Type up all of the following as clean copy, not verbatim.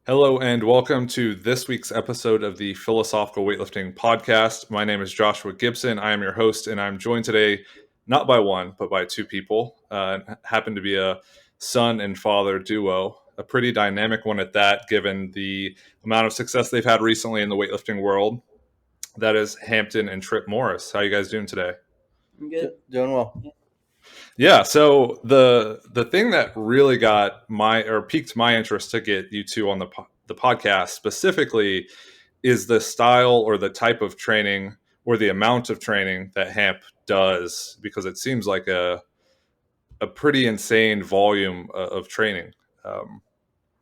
Hello and welcome to this week's episode of the Philosophical Weightlifting Podcast. My name is Joshua Gibson. I am your host, and I'm joined today not by one, but by two people. Happen to be a son and father duo, a pretty dynamic one at that, given the amount of success they've had recently in the weightlifting world. That is Hampton and Tripp Morris. How are you guys doing today? I'm good. Doing well. Yeah, so the thing that really piqued my interest to get you two on the podcast specifically is the style or the type of training or the amount of training that Hamp does, because it seems like a pretty insane volume of training.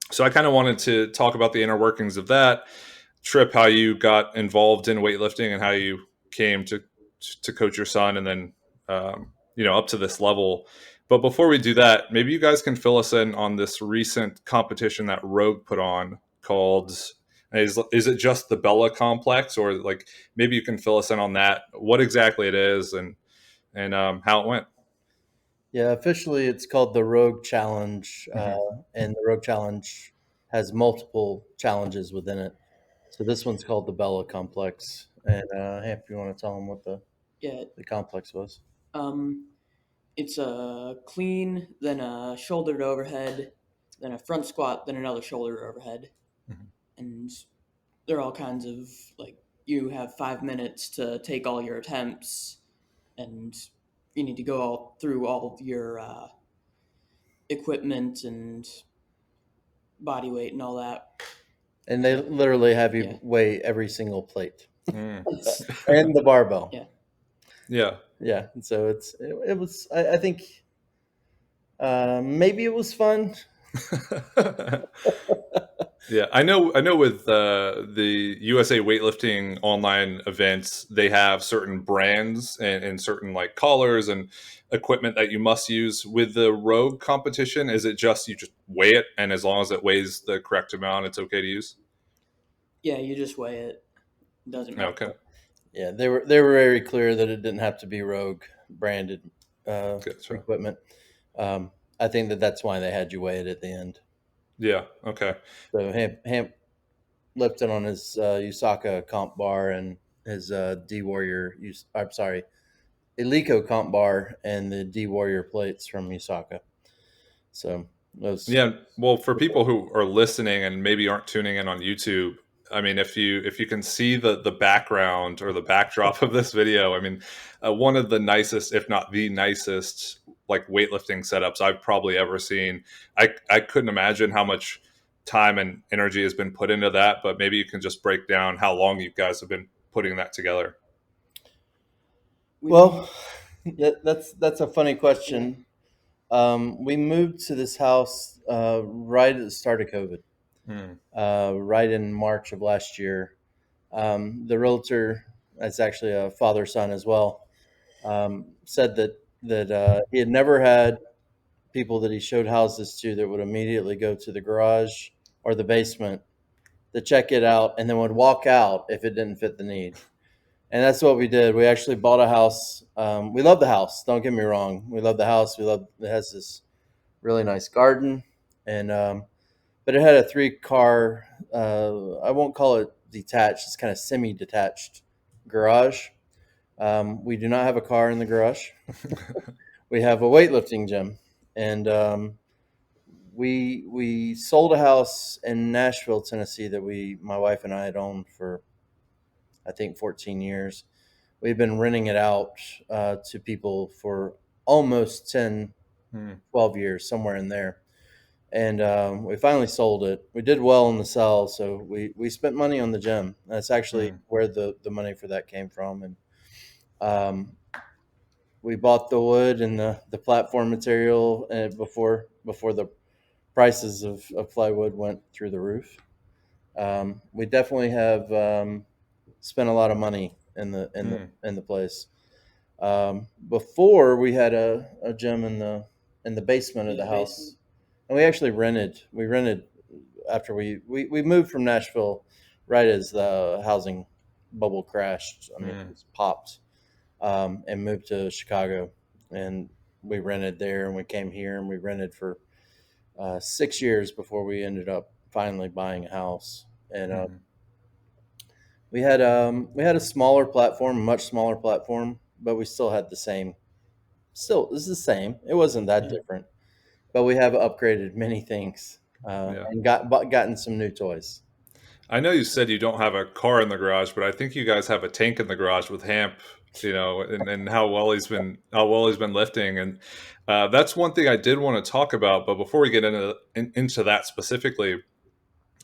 So I kind of wanted to talk about the inner workings of that. Tripp, how you got involved in weightlifting and how you came to coach your son, and then up to this level. But before we do that, maybe you guys can fill us in on this recent competition that Rogue put on called. Is it just the Bella Complex, or like maybe you can fill us in on that? What exactly it is and how it went? Yeah, officially it's called the Rogue Challenge, and the Rogue Challenge has multiple challenges within it. So this one's called the Bella Complex. And Hamp, you want to tell them what the complex was? It's a clean, then a shoulder to overhead, then a front squat, then another shoulder to overhead, and there are all kinds of you have 5 minutes to take all your attempts, and you need to go through all of your equipment and body weight and all that. And they literally have you weigh every single plate and the barbell. Yeah. So it was. I think maybe it was fun. Yeah, I know. With the USA Weightlifting online events, they have certain brands and certain like collars and equipment that you must use. With the Rogue competition, is it just you just weigh it, and as long as it weighs the correct amount, it's okay to use? Yeah, you just weigh it. It doesn't matter. Okay. Yeah, they were very clear that it didn't have to be Rogue branded equipment. I think that's why they had you weigh it at the end. Yeah. Okay. So Hamp lifted on his Usaka comp bar and his D Warrior. I'm sorry, Eleiko comp bar and the D Warrior plates from Usaka. So those. Yeah. Well, for people who are listening and maybe aren't tuning in on YouTube, I mean, if you can see the background or the backdrop of this video, I mean, one of the nicest, if not the nicest, like weightlifting setups I've probably ever seen. I couldn't imagine how much time and energy has been put into that, but maybe you can just break down how long you guys have been putting that together. Well, that's a funny question. We moved to this house right at the start of COVID. Right in March of last year. The realtor, that's actually a father-son as well, said that he had never had people that he showed houses to that would immediately go to the garage or the basement to check it out and then would walk out if it didn't fit the need. And that's what we did. We actually bought a house. We love the house. Don't get me wrong. We love the house. It has this really nice garden, and but it had a 3-car, I won't call it detached, it's kind of semi-detached garage. We do not have a car in the garage. We have a weightlifting gym. And we sold a house in Nashville, Tennessee that my wife and I had owned for, I think, 14 years. We've been renting it out to people for almost 10, 12 years, somewhere in there. And we finally sold it. We did well in the sell, so we spent money on the gym. That's actually where the money for that came from. And we bought the wood and the platform material before the prices of plywood went through the roof. We definitely have spent a lot of money in the place. Before we had a gym in the basement of the house. And we actually rented. We rented after we moved from Nashville right as the housing bubble crashed. I mean, it was popped, and moved to Chicago. And we rented there, and we came here, and we rented for 6 years before we ended up finally buying a house, and we had a smaller platform, a much smaller platform, but we still had the same. Still, it's the same. It wasn't that different, but we have upgraded many things and gotten some new toys. I know you said you don't have a car in the garage, but I think you guys have a tank in the garage with Hamp, and how well he's been lifting, and that's one thing I did want to talk about. But before we get into that specifically,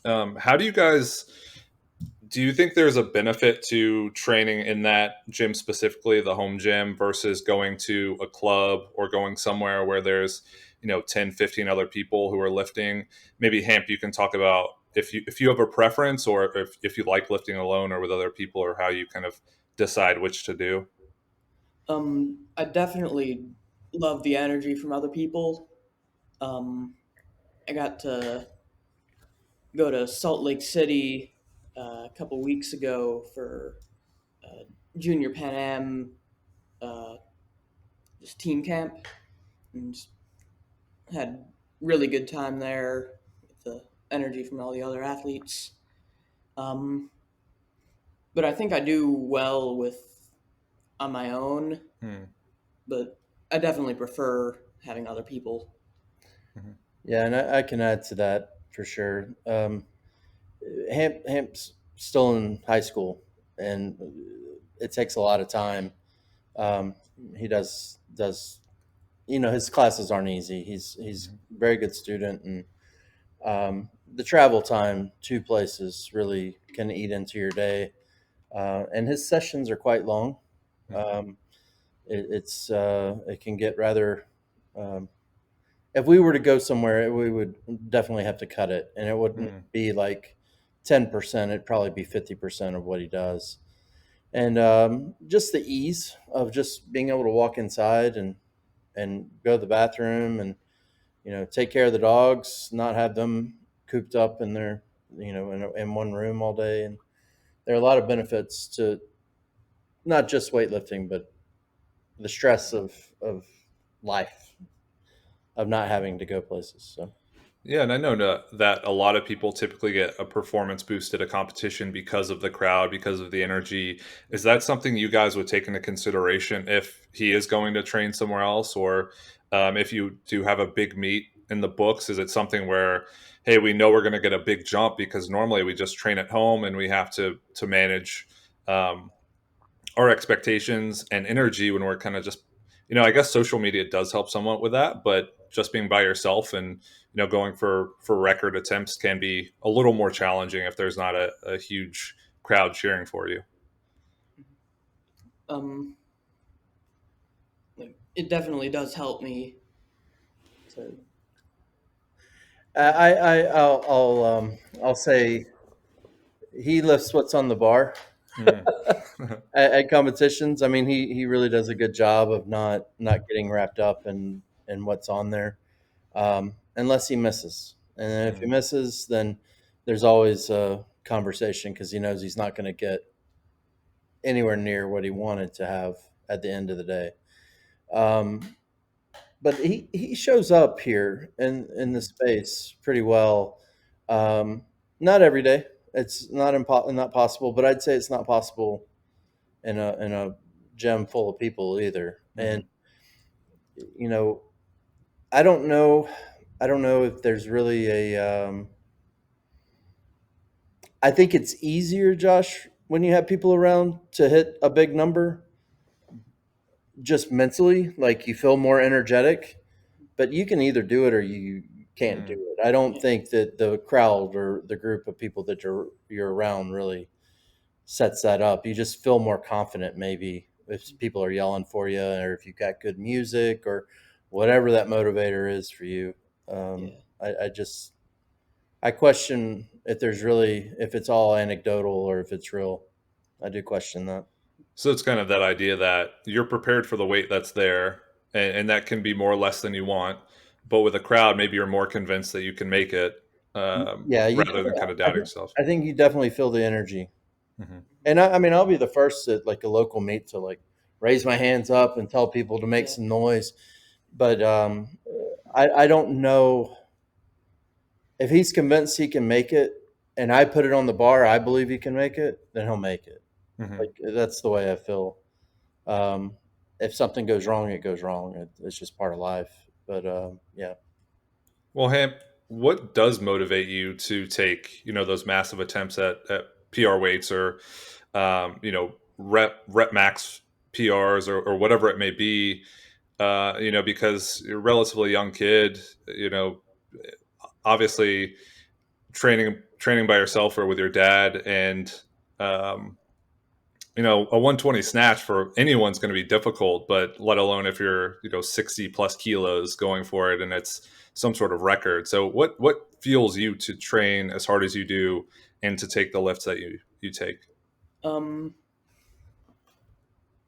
how do you think there's a benefit to training in that gym, specifically the home gym, versus going to a club or going somewhere where there's 10, 15 other people who are lifting? Maybe Hamp, you can talk about if you have a preference, or if you like lifting alone or with other people, or how you kind of decide which to do. I definitely love the energy from other people. I got to go to Salt Lake City a couple weeks ago for Junior Pan Am, just team camp, and just had really good time there with the energy from all the other athletes. But I think I do well on my own, but I definitely prefer having other people. Yeah, and I can add to that for sure. Hamp's still in high school, and it takes a lot of time. He does his classes aren't easy. He's a very good student, and the travel time to places really can eat into your day. And his sessions are quite long. It can get rather. If we were to go somewhere, we would definitely have to cut it, and it wouldn't be like 10%. It'd probably be 50% of what he does. And just the ease of just being able to walk inside and go to the bathroom and take care of the dogs, not have them cooped up in their in one room all day. And there are a lot of benefits to not just weightlifting, but the stress of life, of not having to go places. So Yeah, and I know that a lot of people typically get a performance boost at a competition because of the crowd, because of the energy. Is that something you guys would take into consideration if he is going to train somewhere else, or if you do have a big meet in the books? Is it something where, hey, we know we're going to get a big jump because normally we just train at home and we have to manage our expectations and energy when we're kind of just, I guess social media does help somewhat with that, but just being by yourself and going for record attempts can be a little more challenging if there's not a huge crowd cheering for you. It definitely does help me. I'll say he lifts what's on the bar at competitions. I mean, he really does a good job of not getting wrapped up in what's on there, unless he misses. And then if he misses, then there's always a conversation because he knows he's not going to get anywhere near what he wanted to have at the end of the day. But he shows up here in the space pretty well. Not every day. It's not possible, but I'd say it's not possible in a gym full of people either. And I don't know if there's really a. I think it's easier, Josh, when you have people around to hit a big number. Just mentally, like you feel more energetic, but you can either do it or you can't do it. I don't think that the crowd or the group of people that you're around really sets that up. You just feel more confident, maybe if people are yelling for you, or if you've got good music or whatever that motivator is for you. I question if it's all anecdotal or if it's real. I do question that. So it's kind of that idea that you're prepared for the weight that's there, and that can be more or less than you want. But with a crowd, maybe you're more convinced that you can make it, rather than kind of doubting yourself. I think you definitely feel the energy. And I mean, I'll be the first at like a local meet to like raise my hands up and tell people to make some noise. But I don't know if he's convinced he can make it, and I put it on the bar, I believe he can make it, then he'll make it. Like that's the way I feel. If something goes wrong, it goes wrong. It's just part of life. But yeah. Well, Hamp, what does motivate you to take, those massive attempts at PR weights or, rep max PRs or whatever it may be? Because you're a relatively young kid, obviously training by yourself or with your dad, and um, a 120 snatch for anyone's going to be difficult, but let alone if you're 60 plus kilos going for it and it's some sort of record. So what fuels you to train as hard as you do and to take the lifts that you take?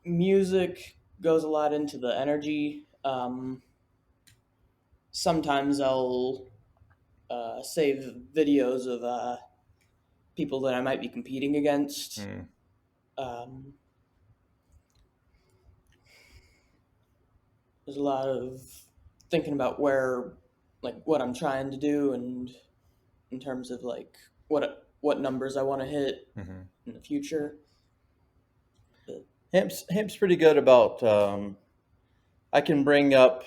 Music goes a lot into the energy. Sometimes I'll save videos of people that I might be competing against. There's a lot of thinking about what I'm trying to do, and in terms of like what numbers I want to hit in the future. But Hamp's pretty good about. I can bring up,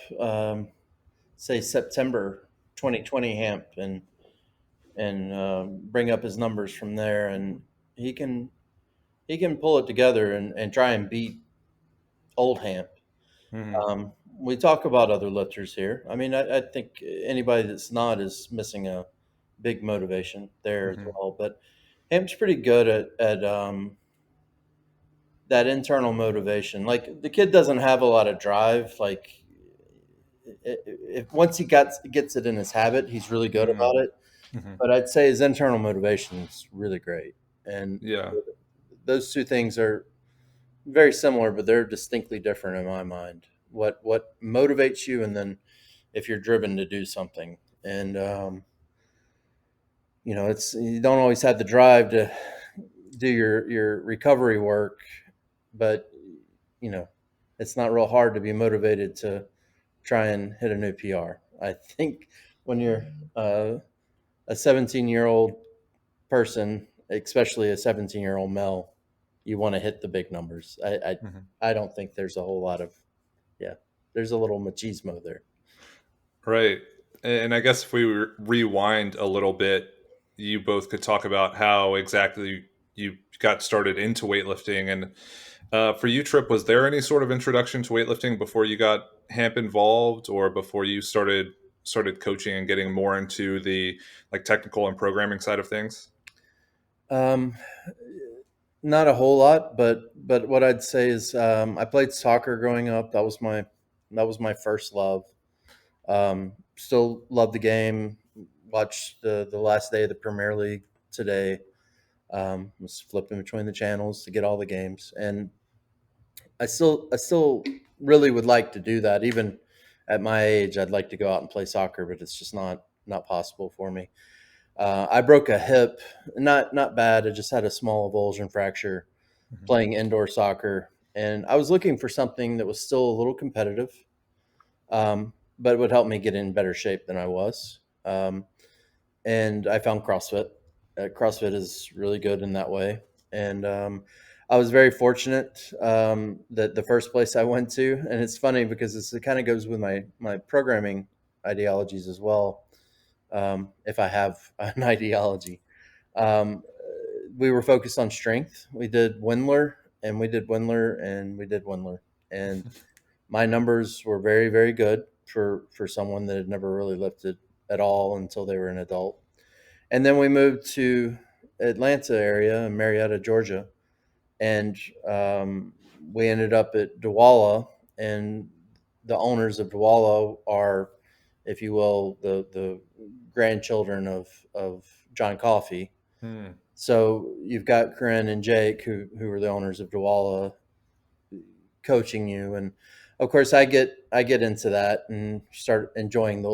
say, September 2020 Hamp and bring up his numbers from there, and he can pull it together and try and beat old Hamp. We talk about other lifters here. I mean, I think anybody that's not is missing a big motivation there as well. But Hamp's pretty good at that internal motivation. Like the kid doesn't have a lot of drive. Like if once he gets it in his habit, he's really good about it. But I'd say his internal motivation is really great. And Yeah. those two things are very similar, but they're distinctly different in my mind. What motivates you, and then if you're driven to do something, and it's you don't always have the drive to do your recovery work, but it's not real hard to be motivated to try and hit a new PR. I think when you're a 17-year-old person, especially a 17-year-old male, you want to hit the big numbers. I don't think there's a whole lot of there's a little machismo there. Right. And I guess if we rewind a little bit, you both could talk about how exactly you got started into weightlifting. And for you, Tripp, was there any sort of introduction to weightlifting before you got Hamp involved, or before you started coaching and getting more into the technical and programming side of things? Not a whole lot, but what I'd say is I played soccer growing up. That was my first love. Still love the game. Watched the last day of the Premier League today. Was flipping between the channels to get all the games, and I still really would like to do that. Even at my age, I'd like to go out and play soccer, but it's just not possible for me. I broke a hip, not bad. I just had a small avulsion fracture playing indoor soccer, and I was looking for something that was still a little competitive, but would help me get in better shape than I was. And I found CrossFit. CrossFit is really good in that way, and I was very fortunate that the first place I went to, and it's funny because it kind of goes with my programming ideologies as well. If I have an ideology, we were focused on strength. We did Windler, and we did Windler, and we did Windler, and my numbers were very, very good for someone that had never really lifted at all until they were an adult. And then we moved to Atlanta area in Marietta, Georgia, and we ended up at Douala, and the owners of Douala are, if you will, the grandchildren of John Coffey. So you've got Corinne and Jake, who are the owners of Douala, coaching you, and of course I get into that and start enjoying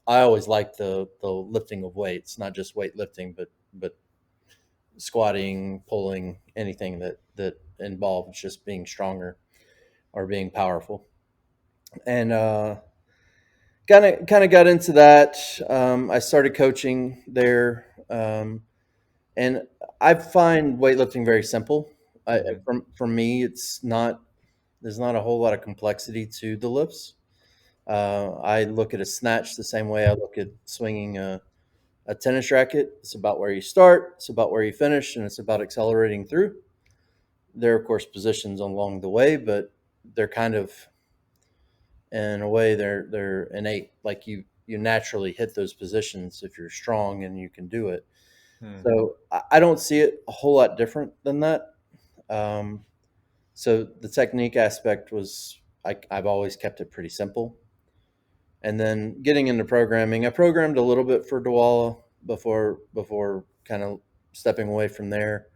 I always liked the lifting of weights, not just weightlifting, but squatting, pulling, anything that involves just being stronger or being powerful. And kind of got into that. I started coaching there, and I find weightlifting very simple. For me, it's not. There's not a whole lot of complexity to the lifts. I look at a snatch the same way I look at swinging a tennis racket. It's about where you start, it's about where you finish, and it's about accelerating through. There are, of course, positions along the way, but they're kind of, in a way, they're innate. Like you naturally hit those positions if you're strong and you can do it. So I don't see it a whole lot different than that. So the technique aspect was I've always kept it pretty simple. And then getting into programming, I programmed a little bit for Dwala before kind of stepping away from there.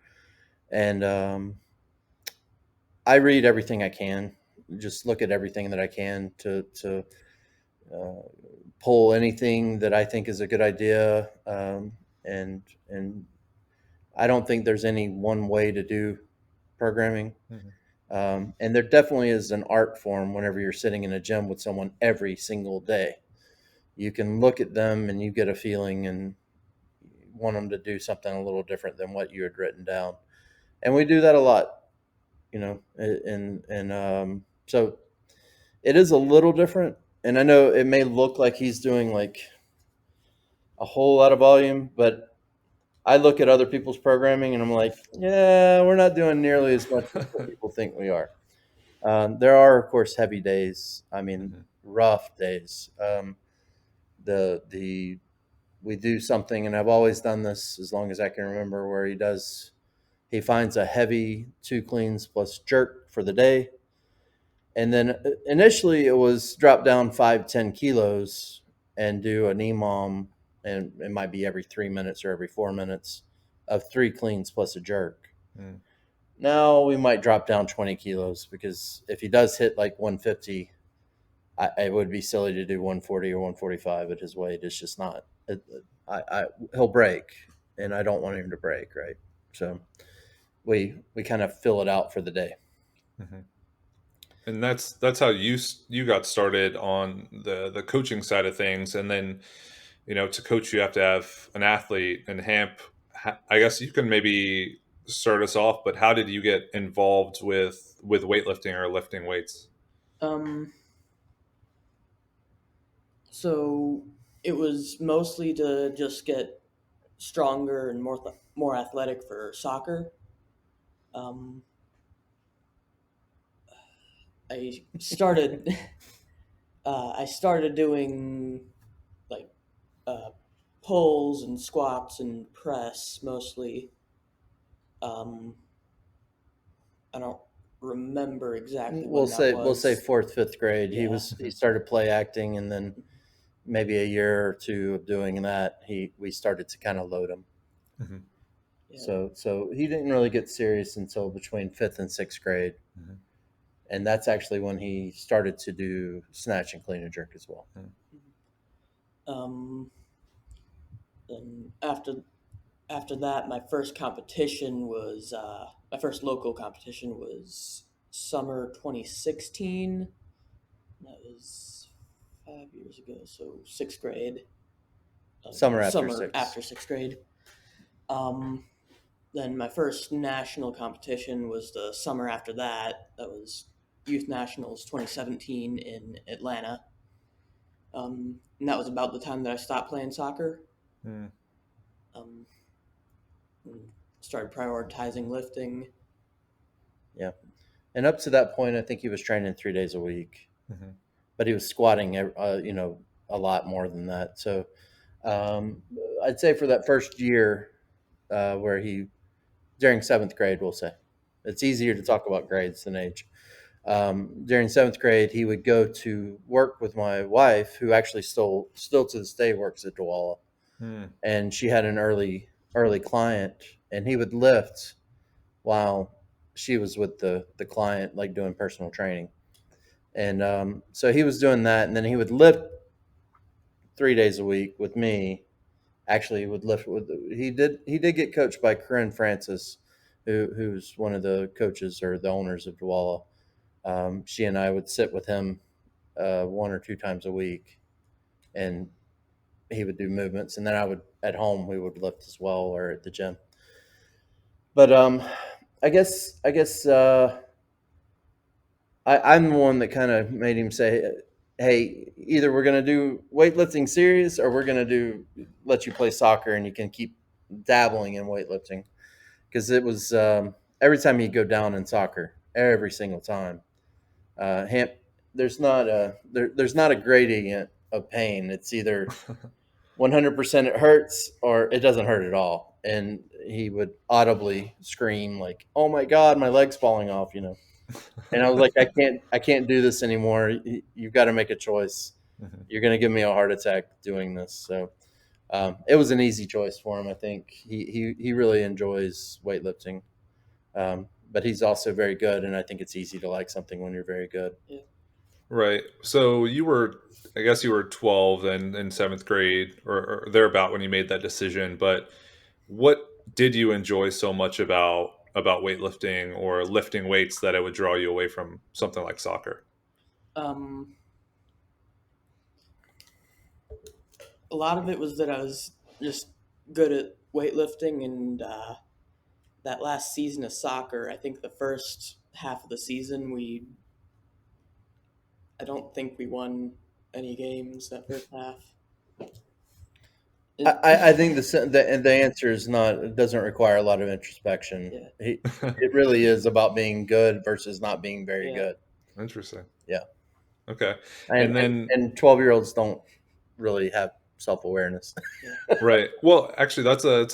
And I read everything I can, just look at everything that I can to pull anything that I think is a good idea. And I don't think there's any one way to do programming. And there definitely is an art form whenever you're sitting in a gym with someone every single day. You can look at them and you get a feeling and want them to do something a little different than what you had written down. And we do that a lot, and so it is a little different. And I know it may look like he's doing like a whole lot of volume, but I look at other people's programming and I'm like, yeah, we're not doing nearly as much as what people think we are. There are, of course, heavy days. I mean, rough days. We do something, and I've always done this as long as I can remember, where he finds a heavy 2 cleans plus jerk for the day. And then initially it was drop down 5-10 kilos and do an EMOM, and it might be every 3 minutes or every 4 minutes of 3 cleans plus a jerk. Now we might drop down 20 kilos, because if he does hit like 150, it would be silly to do 140 or 145 at his weight. It's just not. He'll break, and I don't want him to break, right? So we kind of fill it out for the day. And that's how you got started on the coaching side of things. And then, to coach, you have to have an athlete. And Hamp, I guess you can maybe start us off, but how did you get involved with weightlifting or lifting weights? So it was mostly to just get stronger and more athletic for soccer. I started I started doing like pulls and squats and press mostly. I don't remember exactly when that was. We'll say 4th, 5th grade. Yeah. He started play acting, and then maybe a year or two of doing that, we started to kind of load him. Yeah. So he didn't really get serious until between 5th and 6th grade. And that's actually when he started to do snatch and clean and jerk as well. And after that, my first competition was my first local competition was summer 2016. That was 5 years ago, so 6th grade. Summer after 6th grade. Then my first national competition was the summer after that. That was Youth Nationals 2017 in Atlanta. And that was about the time that I stopped playing soccer. Started prioritizing lifting. Yeah. And up to that point, I think he was training 3 days a week. But he was squatting, a lot more than that. So I'd say for that first year, where during 7th grade, we'll say, it's easier to talk about grades than age. During 7th grade, he would go to work with my wife, who actually still to this day works at Dwala. And she had an early client, and he would lift while she was with the client, like doing personal training. And so he was doing that, and then he would lift 3 days a week with me. Actually, would lift he did get coached by Corinne Francis, who's one of the coaches or the owners of Dwala. She and I would sit with him 1 or 2 times a week, and he would do movements, and then I would at home we would lift as well or at the gym. But I guess I'm the one that kind of made him say, "Hey, either we're going to do weightlifting series or we're going to let you play soccer and you can keep dabbling in weightlifting." Because it was every time he'd go down in soccer, every single time. Hamp, there's not a gradient of pain. It's either 100% it hurts or it doesn't hurt at all. And he would audibly scream like, "Oh my God, my leg's falling off," you know. And I was like, I can't do this anymore. You've got to make a choice. You're going to give me a heart attack doing this. So it was an easy choice for him. I think he really enjoys weightlifting, but he's also very good. And I think it's easy to like something when you're very good. Yeah. Right. So I guess you were 12 and in seventh grade or thereabout when you made that decision. But what did you enjoy so much about weightlifting or lifting weights that it would draw you away from something like soccer? A lot of it was that I was just good at weightlifting, and that last season of soccer, I think the first half of the season, I don't think we won any games that first half. I think the answer is not. It doesn't require a lot of introspection. Yeah. It really is about being good versus not being very good. Interesting. Yeah. Okay. And then 12-year-olds don't really have self-awareness. Right. Well, actually, that's a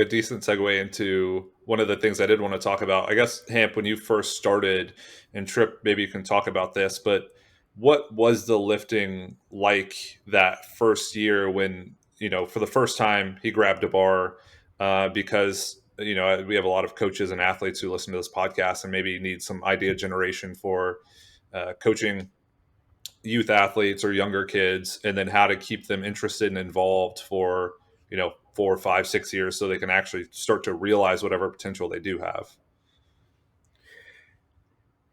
decent segue into one of the things I did want to talk about. I guess, Hamp, when you first started, and Tripp, maybe you can talk about this, but what was the lifting like that first year when, for the first time he grabbed a bar? Because, we have a lot of coaches and athletes who listen to this podcast and maybe need some idea generation for coaching youth athletes or younger kids, and then how to keep them interested and involved for 4, 5, 6 years so they can actually start to realize whatever potential they do have.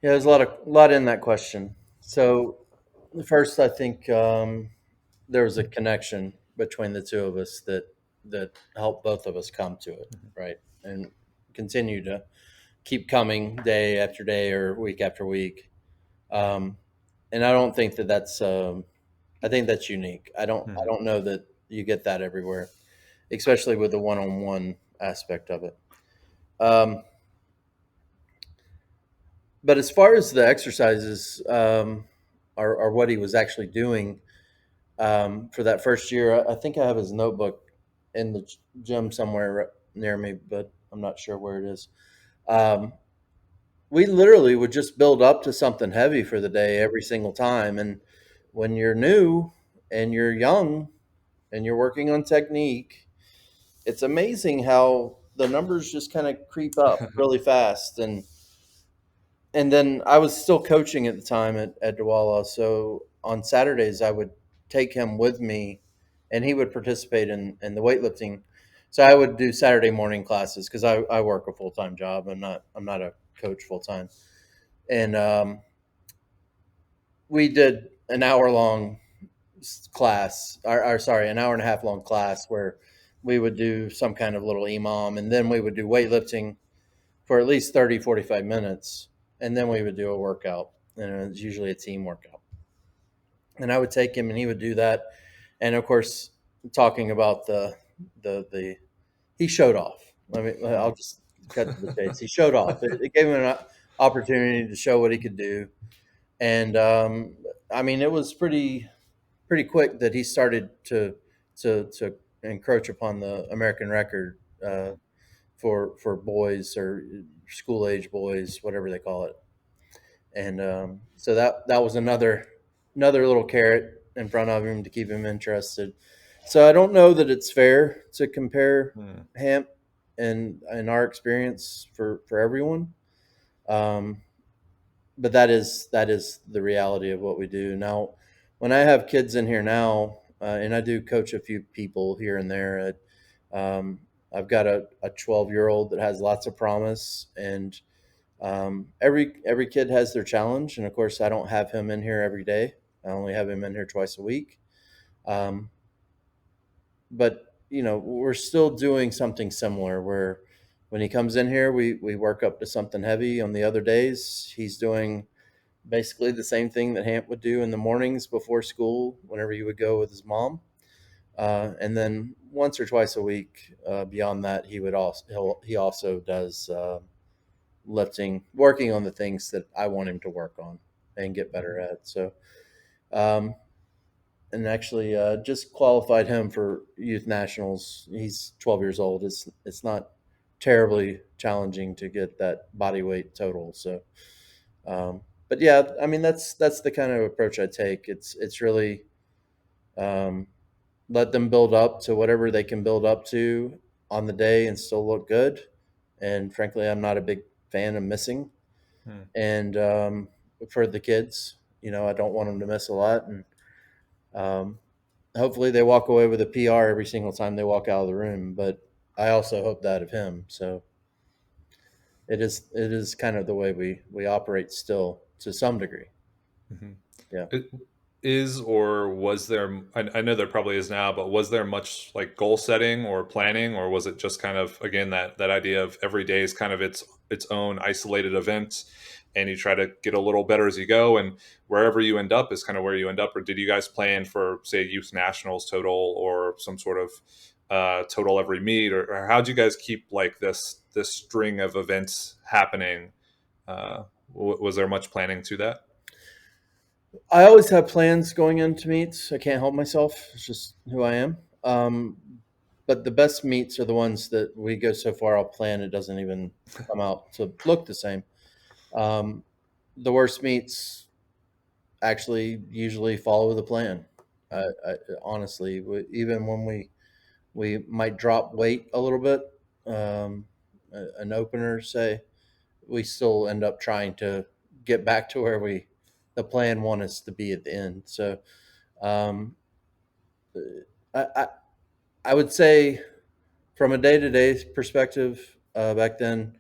Yeah, there's a lot in that question. So first, I think there was a connection between the two of us that helped both of us come to it, right, and continue to keep coming day after day or week after week. And I don't think that's. I think that's unique. I don't know that you get that everywhere, especially with the one-on-one aspect of it. But as far as the exercises or what he was actually doing for that first year, I think I have his notebook in the gym somewhere near me, but I'm not sure where it is. We literally would just build up to something heavy for the day every single time. And when you're new and you're young and you're working on technique, it's amazing how the numbers just kind of creep up really fast. And then I was still coaching at the time at Dwala. So on Saturdays, I would take him with me and he would participate in the weightlifting. So I would do Saturday morning classes because I work a full-time job. I'm not a coach full-time. And we did an hour-long class, an hour and a half long class where we would do some kind of little EMOM, and then we would do weightlifting for at least 30, 45 minutes. And then we would do a workout, and it was usually a team workout. And I would take him and he would do that. And of course, talking about he showed off. I'll just cut to the chase. He showed off. It gave him an opportunity to show what he could do. And it was pretty quick that he started to encroach upon the American record for boys or school age boys, whatever they call it. And so that was another little carrot in front of him to keep him interested. So I don't know that it's fair to compare Hamp and our experience for everyone. But that is the reality of what we do. Now, when I have kids in here now, and I do coach a few people here and there, I've got a 12-year-old that has lots of promise, and every kid has their challenge. And of course, I don't have him in here every day. I only have him in here twice a week. Um, but we're still doing something similar where when he comes in here, we work up to something heavy. On the other days, he's doing basically the same thing that Hamp would do in the mornings before school, whenever he would go with his mom. And then once or twice a week, beyond that, he also does lifting, working on the things that I want him to work on and get better at. So, um, and actually, just qualified him for youth nationals. He's 12 years old. It's not terribly challenging to get that body weight total. So, but yeah, I mean that's the kind of approach I take. It's really um, let them build up to whatever they can build up to on the day and still look good. And frankly, I'm not a big fan of missing. Hmm. And for the kids, I don't want them to miss a lot. And um, hopefully, they walk away with a PR every single time they walk out of the room. But I also hope that of him. So it is kind of the way we operate still to some degree. Mhm. Yeah. It is or was there? I know there probably is now, but was there much like goal setting or planning, or was it just kind of again that idea of every day is kind of its own isolated event, and you try to get a little better as you go, and wherever you end up is kind of where you end up? Or did you guys plan for say youth nationals total or some sort of total every meet, or how'd you guys keep like this string of events happening? Was there much planning to that? I always have plans going into meets. I can't help myself. It's just who I am. But the best meets are the ones that we go so far I'll plan it doesn't even come out to look the same. Um, the worst meets actually usually follow the plan. I honestly, even when we might drop weight a little bit, an opener say, we still end up trying to get back to where the plan want us to be at the end. So um, I, I I would say from a day to day perspective, back then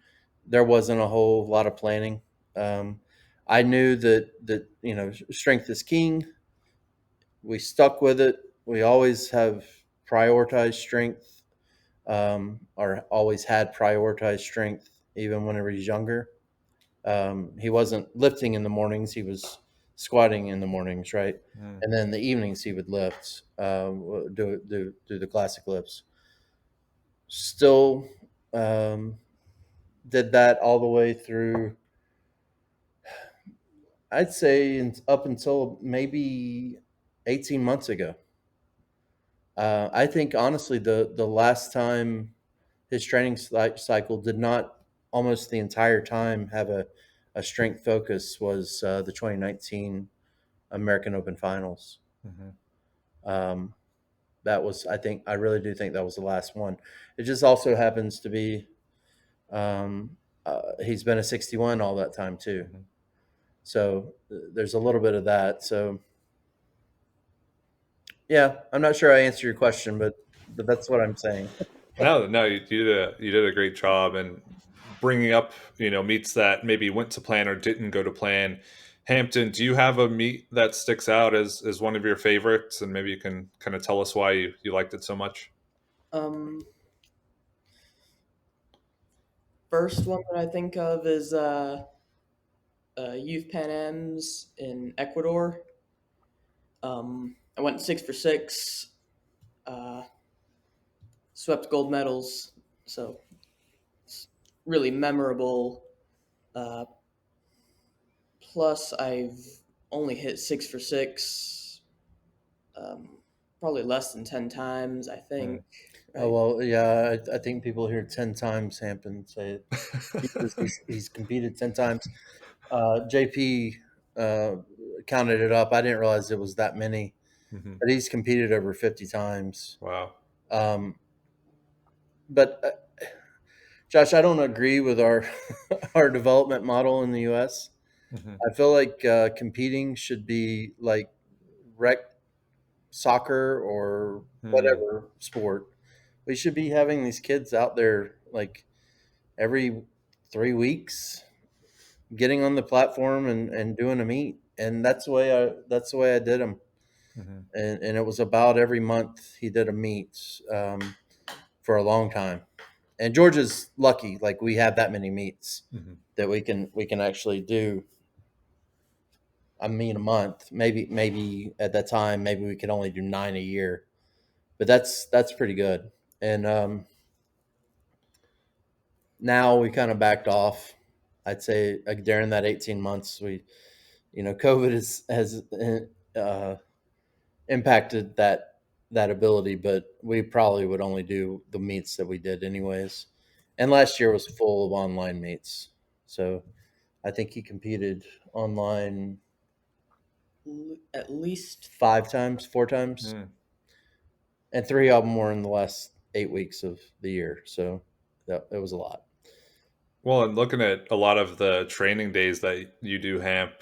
there wasn't a whole lot of planning. Um, I knew that strength is king. We stuck with it. We always have prioritized strength, or always had prioritized strength, even whenever he's younger. He wasn't lifting in the mornings; he was squatting in the mornings, right? Mm. And then the evenings he would lift, do the classic lifts. Still did that all the way through. I'd say up until maybe 18 months ago. I think honestly, the last time his training cycle did not almost the entire time have a strength focus was the 2019 American Open Finals. Mhm. Um, that was, I really do think that was the last one. It just also happens to be he's been a 61 all that time too. Mhm. So there's a little bit of that. So yeah, I'm not sure I answered your question, but that's what I'm saying. No, you did a great job and bringing up meets that maybe went to plan or didn't go to plan. Hampton, do you have a meet that sticks out as one of your favorites, and maybe you can kind of tell us why you liked it so much? Um, First one that I think of is Youth Pan Ams in Ecuador. I went 6 for 6, uh, swept gold medals, so it's really memorable. Uh, Plus, I've only hit 6 for 6, um, probably less than 10 times, I Mm. think. Oh Right? well, yeah. I think people hear 10 times Hampton say it. He's competed 10 times. JP uh, counted it up. I didn't realize it was that many, Mhm. but he's competed over 50 times. Wow. Um, but Josh, I don't agree with our our development model in the U.S. Mhm. I feel like competing should be like rec soccer or Mm. whatever sport. We should be having these kids out there like every 3 weeks, getting on the platform and doing a meet. And that's the way I did them. and it was about every month he did a meet for a long time. And Georgia's lucky, like we have that many meets that we can actually do a meet a month. Maybe at that time, maybe we could only do 9 a year, but that's pretty good. And now we kind of backed off. I'd say during that 18 months, COVID has impacted that ability, but we probably would only do the meets that we did anyways. And last year was full of online meets, so I think he competed online at least 4 times, and 3 of them were in the last 8 weeks of the year. So it was a lot. Well, and looking at a lot of the training days that you do, Hamp,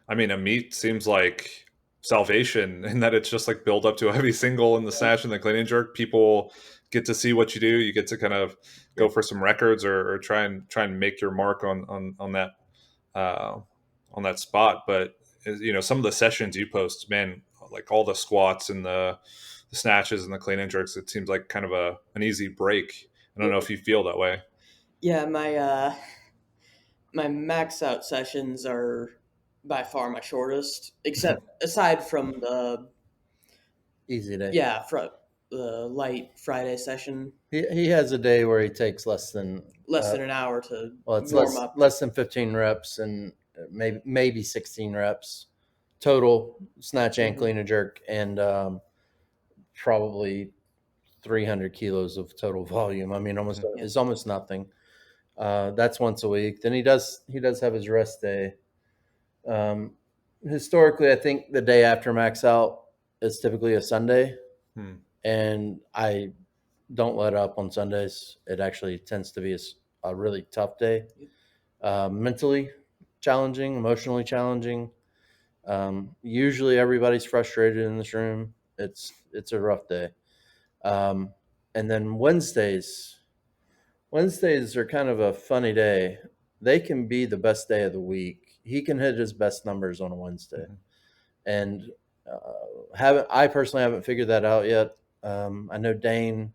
I mean, a meet seems like salvation in that it's just like build up to a heavy single in the snatch and the clean and jerk. People get to see what you do. You get to kind of go for some records or try and make your mark on that on that spot. But some of the sessions you post, man, like all the squats and the snatches and the clean and jerks, it seems like kind of an easy break. I don't know if you feel that way. Yeah, my max out sessions are by far my shortest, except aside from the easy day. Yeah, the light Friday session. He has a day where he takes less than an hour to it's warm up. less than 15 reps and maybe 16 reps total snatch and clean and jerk, and probably 300 kilos of total volume. I mean, it's almost nothing. That's once a week. Then he does have his rest day. Historically, I think the day after max out is typically a Sunday, and I don't let up on Sundays. It actually tends to be a really tough day, mentally challenging, emotionally challenging. Usually, everybody's frustrated in this room. It's a rough day. And then Wednesdays are kind of a funny day. They can be the best day of the week. He can hit his best numbers on a Wednesday, and I personally haven't figured that out yet. I know Dane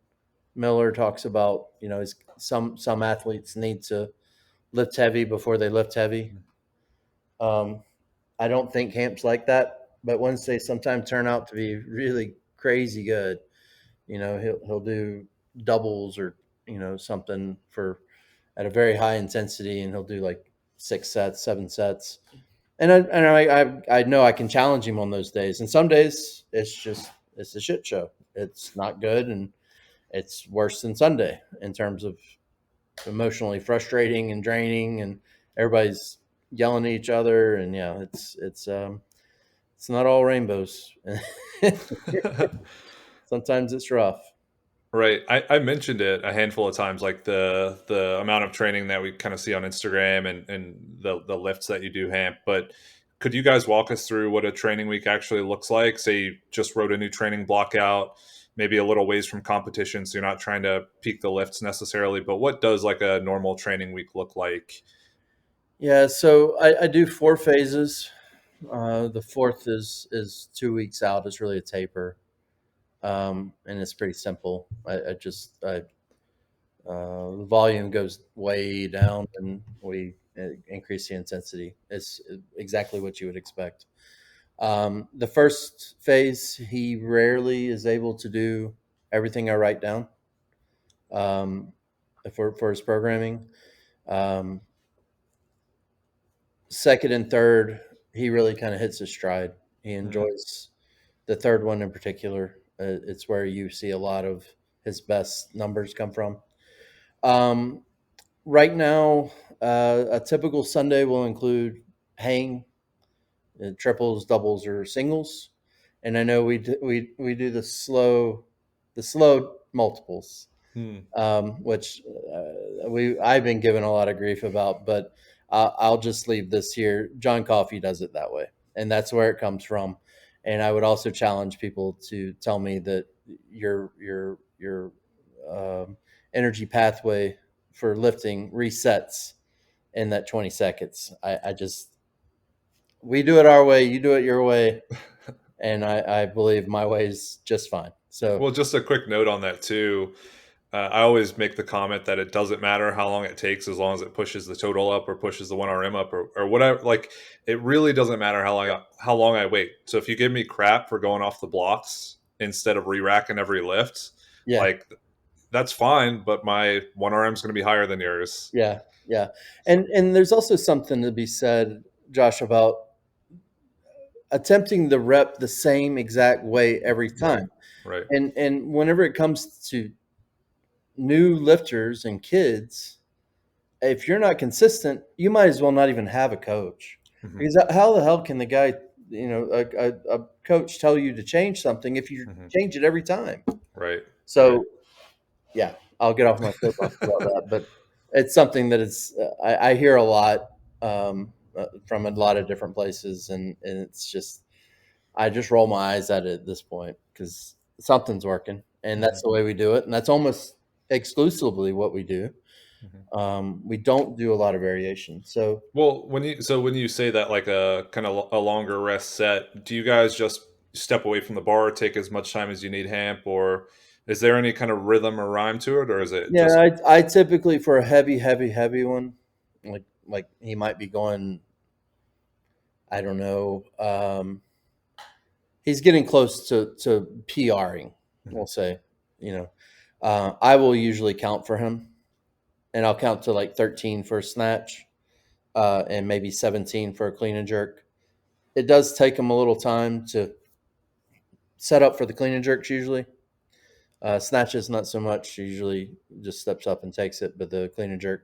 Miller talks about some athletes need to lift heavy before they lift heavy. I don't think Hamp's like that, but Wednesdays sometimes turn out to be really crazy good. He'll do doubles or something at a very high intensity, and he'll do like 6 sets, 7 sets. And I know I can challenge him on those days. And some days it's a shit show. It's not good, and it's worse than Sunday in terms of emotionally frustrating and draining, and everybody's yelling at each other. And yeah, it's not all rainbows. Sometimes it's rough. Right. I mentioned it a handful of times, like the amount of training that we kind of see on Instagram and the lifts that you do, Hamp. But could you guys walk us through what a training week actually looks like? Say you just wrote a new training block out, maybe a little ways from competition, so you're not trying to peak the lifts necessarily, but what does like a normal training week look like? Yeah, so I do 4 phases. The fourth is 2 weeks out. It's really a taper. And it's pretty simple. The volume goes way down, and we increase the intensity. It's exactly what you would expect. The first phase, he rarely is able to do everything I write down for his programming. Second and third, he really kind of hits his stride. He enjoys the third one in particular. It's where you see a lot of his best numbers come from. Right now, a typical Sunday will include hang, triples, doubles, or singles, and I know we do the slow multiples, which I've been given a lot of grief about, but I'll just leave this here. John Coffey does it that way, and that's where it comes from. And I would also challenge people to tell me that your energy pathway for lifting resets in that 20 seconds. We do it our way, you do it your way. and I believe my way is just fine. So, well, just a quick note on that too. I always make the comment that it doesn't matter how long it takes as long as it pushes the total up or pushes the 1RM up or whatever. Like, it really doesn't matter how long I wait. So if you give me crap for going off the blocks instead of re-racking every lift, yeah, like, that's fine, but my 1RM is going to be higher than yours. yeah, yeah. And there's also something to be said, Josh, about attempting the rep the same exact way every Right. time. Right. And whenever it comes to new lifters and kids, if you're not consistent, you might as well not even have a coach. Mm-hmm. Because how the hell can the guy, a coach tell you to change something if you Mm-hmm. change it every time? Right. So, Right. yeah, I'll get off my soapbox about that, but it's something that I hear a lot from a lot of different places, and it's just I just roll my eyes at it at this point because something's working, and that's the way we do it, and that's almost exclusively what we do. We don't do a lot of variation. So, Well, when you say that, like a kind of a longer rest set, do you guys just step away from the bar, take as much time as you need, Hamp, or is there any kind of rhythm or rhyme to it, or is it yeah, just I typically for a heavy one, like he might be going, I don't know, he's getting close to PRing, we'll say, you know. I will usually count for him, and I'll count to like 13 for a snatch, and maybe 17 for a clean and jerk. It does take him a little time to set up for the clean and jerks usually. Snatches not so much. He usually just steps up and takes it, but the clean and jerk.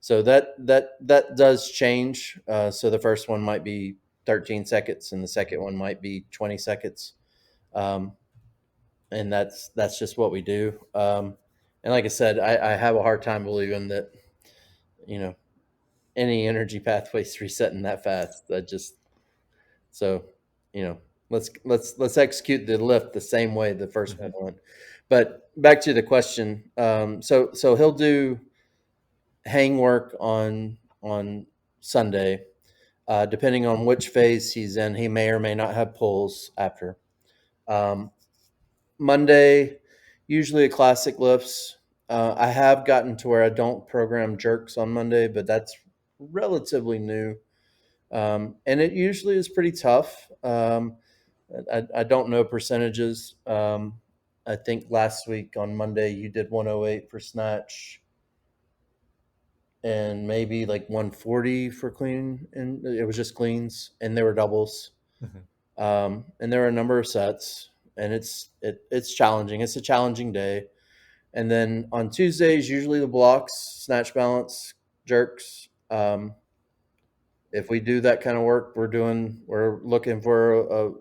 So that does change. So the first one might be 13 seconds, and the second one might be 20 seconds. Um, and that's just what we do. And like I said, I have a hard time believing that you know any energy pathways resetting that fast. That just so let's execute the lift the same way the first one went. But back to the question, so he'll do hang work on Sunday. Depending on which phase he's in, he may or may not have pulls after. Um, Monday, usually a classic lifts. I have gotten to where I don't program jerks on Monday, but that's relatively new. And it usually is pretty tough. I don't know percentages. I think last week on Monday you did 108 for snatch and maybe like 140 for clean, and it was just cleans, and there were doubles. And there are a number of sets, and it's challenging. It's a challenging day. And then on Tuesdays, usually the blocks, snatch, balance, jerks. If we do that kind of work, we're looking for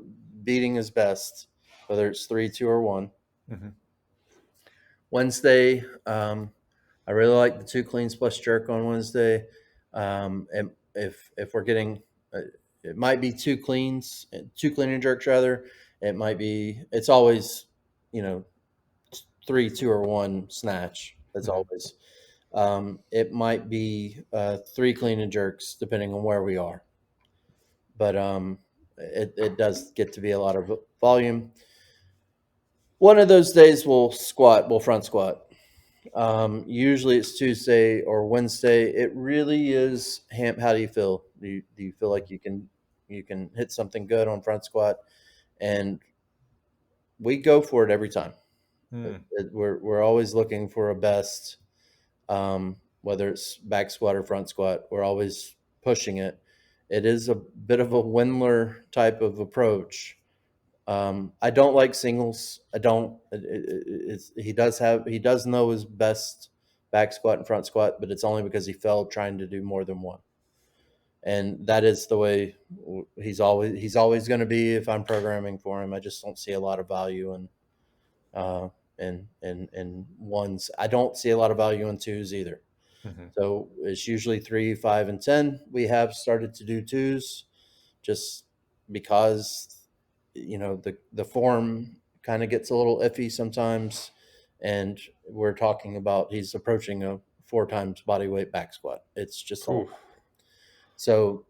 beating his best, whether it's 3, 2, or 1. Wednesday, I really like the 2 cleans plus jerk on Wednesday. And if we're getting, it might be 2 cleans, 2 clean and jerks rather. It's always, 3, 2, or 1 snatch. That's always. It might be 3 clean and jerks depending on where we are. But it does get to be a lot of volume. One of those days we'll front squat. Usually it's Tuesday or Wednesday. It really is, Hamp, how do you feel? Do you feel like you can hit something good on front squat? And we go for it every time. We're always looking for a best, whether it's back squat or front squat. We're always pushing it. It is a bit of a Wendler type of approach. I don't like singles. I don't. He does know his best back squat and front squat, but it's only because he failed trying to do more than one. And that is the way he's always going to be if I'm programming for him. I just don't see a lot of value in ones. I don't see a lot of value in twos either. So it's usually 3, 5, and 10. We have started to do twos just because the form kind of gets a little iffy sometimes, and we're talking about he's approaching a 4 times body weight back squat. It's just all. So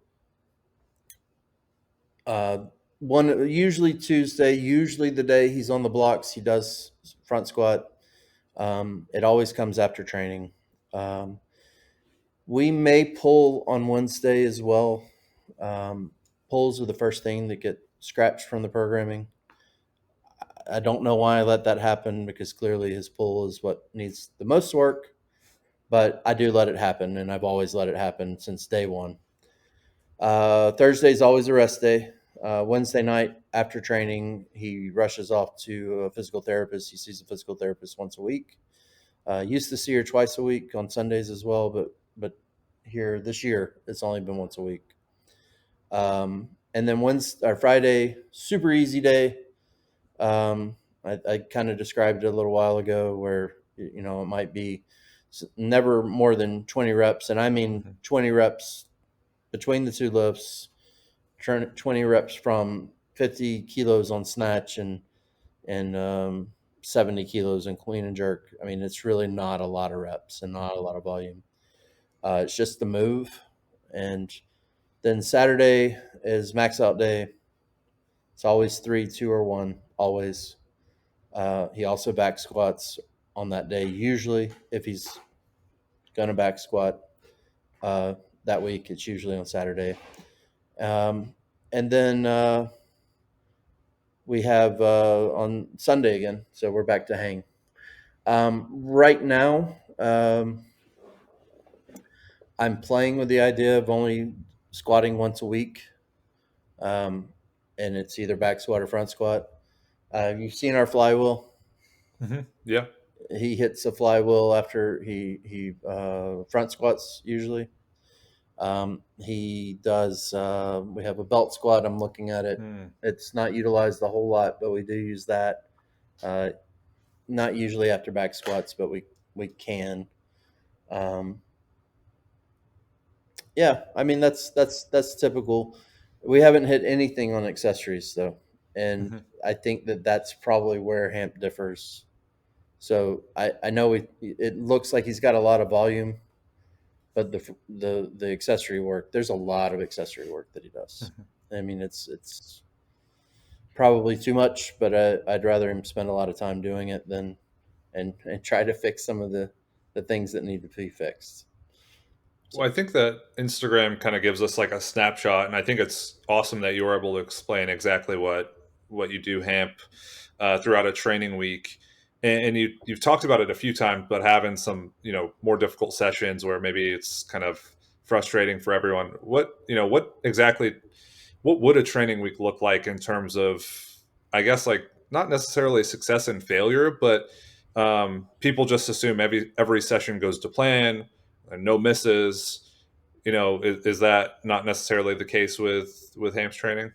Usually Tuesday, usually the day he's on the blocks, he does front squat. It always comes after training. We may pull on Wednesday as well. Pulls are the first thing that get scratched from the programming. I don't know why I let that happen, because clearly his pull is what needs the most work, but I do let it happen, and I've always let it happen since day one. Thursday is always a rest day. Wednesday night after training, he rushes off to a physical therapist. He sees a physical therapist once a week. Used to see her twice a week on Sundays as well, but here this year it's only been once a week. And then Wednesday or Friday, super easy day. I kind of described it a little while ago, where it might be never more than 20 reps, and I mean 20 reps between the two lifts, 20 reps from 50 kilos on snatch and 70 kilos in clean and jerk. I mean, it's really not a lot of reps and not a lot of volume. It's just the move. And then Saturday is max out day. It's always 3, 2, or 1, always. He also back squats on that day, usually, if he's going to back squat that week. It's usually on Saturday. And then we have on Sunday again, so we're back to hang. Right now, I'm playing with the idea of only squatting once a week, and it's either back squat or front squat. You've seen our flywheel. Mm-hmm. Yeah. He hits a flywheel after he front squats usually. He does. We have a belt squat. I'm looking at it. It's not utilized a whole lot, but we do use that. Not usually after back squats, but we can. Yeah, I mean that's typical. We haven't hit anything on accessories though, and I think that's probably where Hamp differs. So I know it looks like he's got a lot of volume, but the accessory work, there's a lot of accessory work that he does. I mean, it's probably too much, but I'd rather him spend a lot of time doing it than and try to fix some of the things that need to be fixed. Well, I think that Instagram kind of gives us like a snapshot, and I think it's awesome that you were able to explain exactly what you do, Hamp, throughout a training week. And you've talked about it a few times, but having some more difficult sessions where maybe it's kind of frustrating for everyone. What exactly would a training week look like in terms of, I guess, like not necessarily success and failure, but people just assume every session goes to plan and no misses. Is that not necessarily the case with Hamp's training?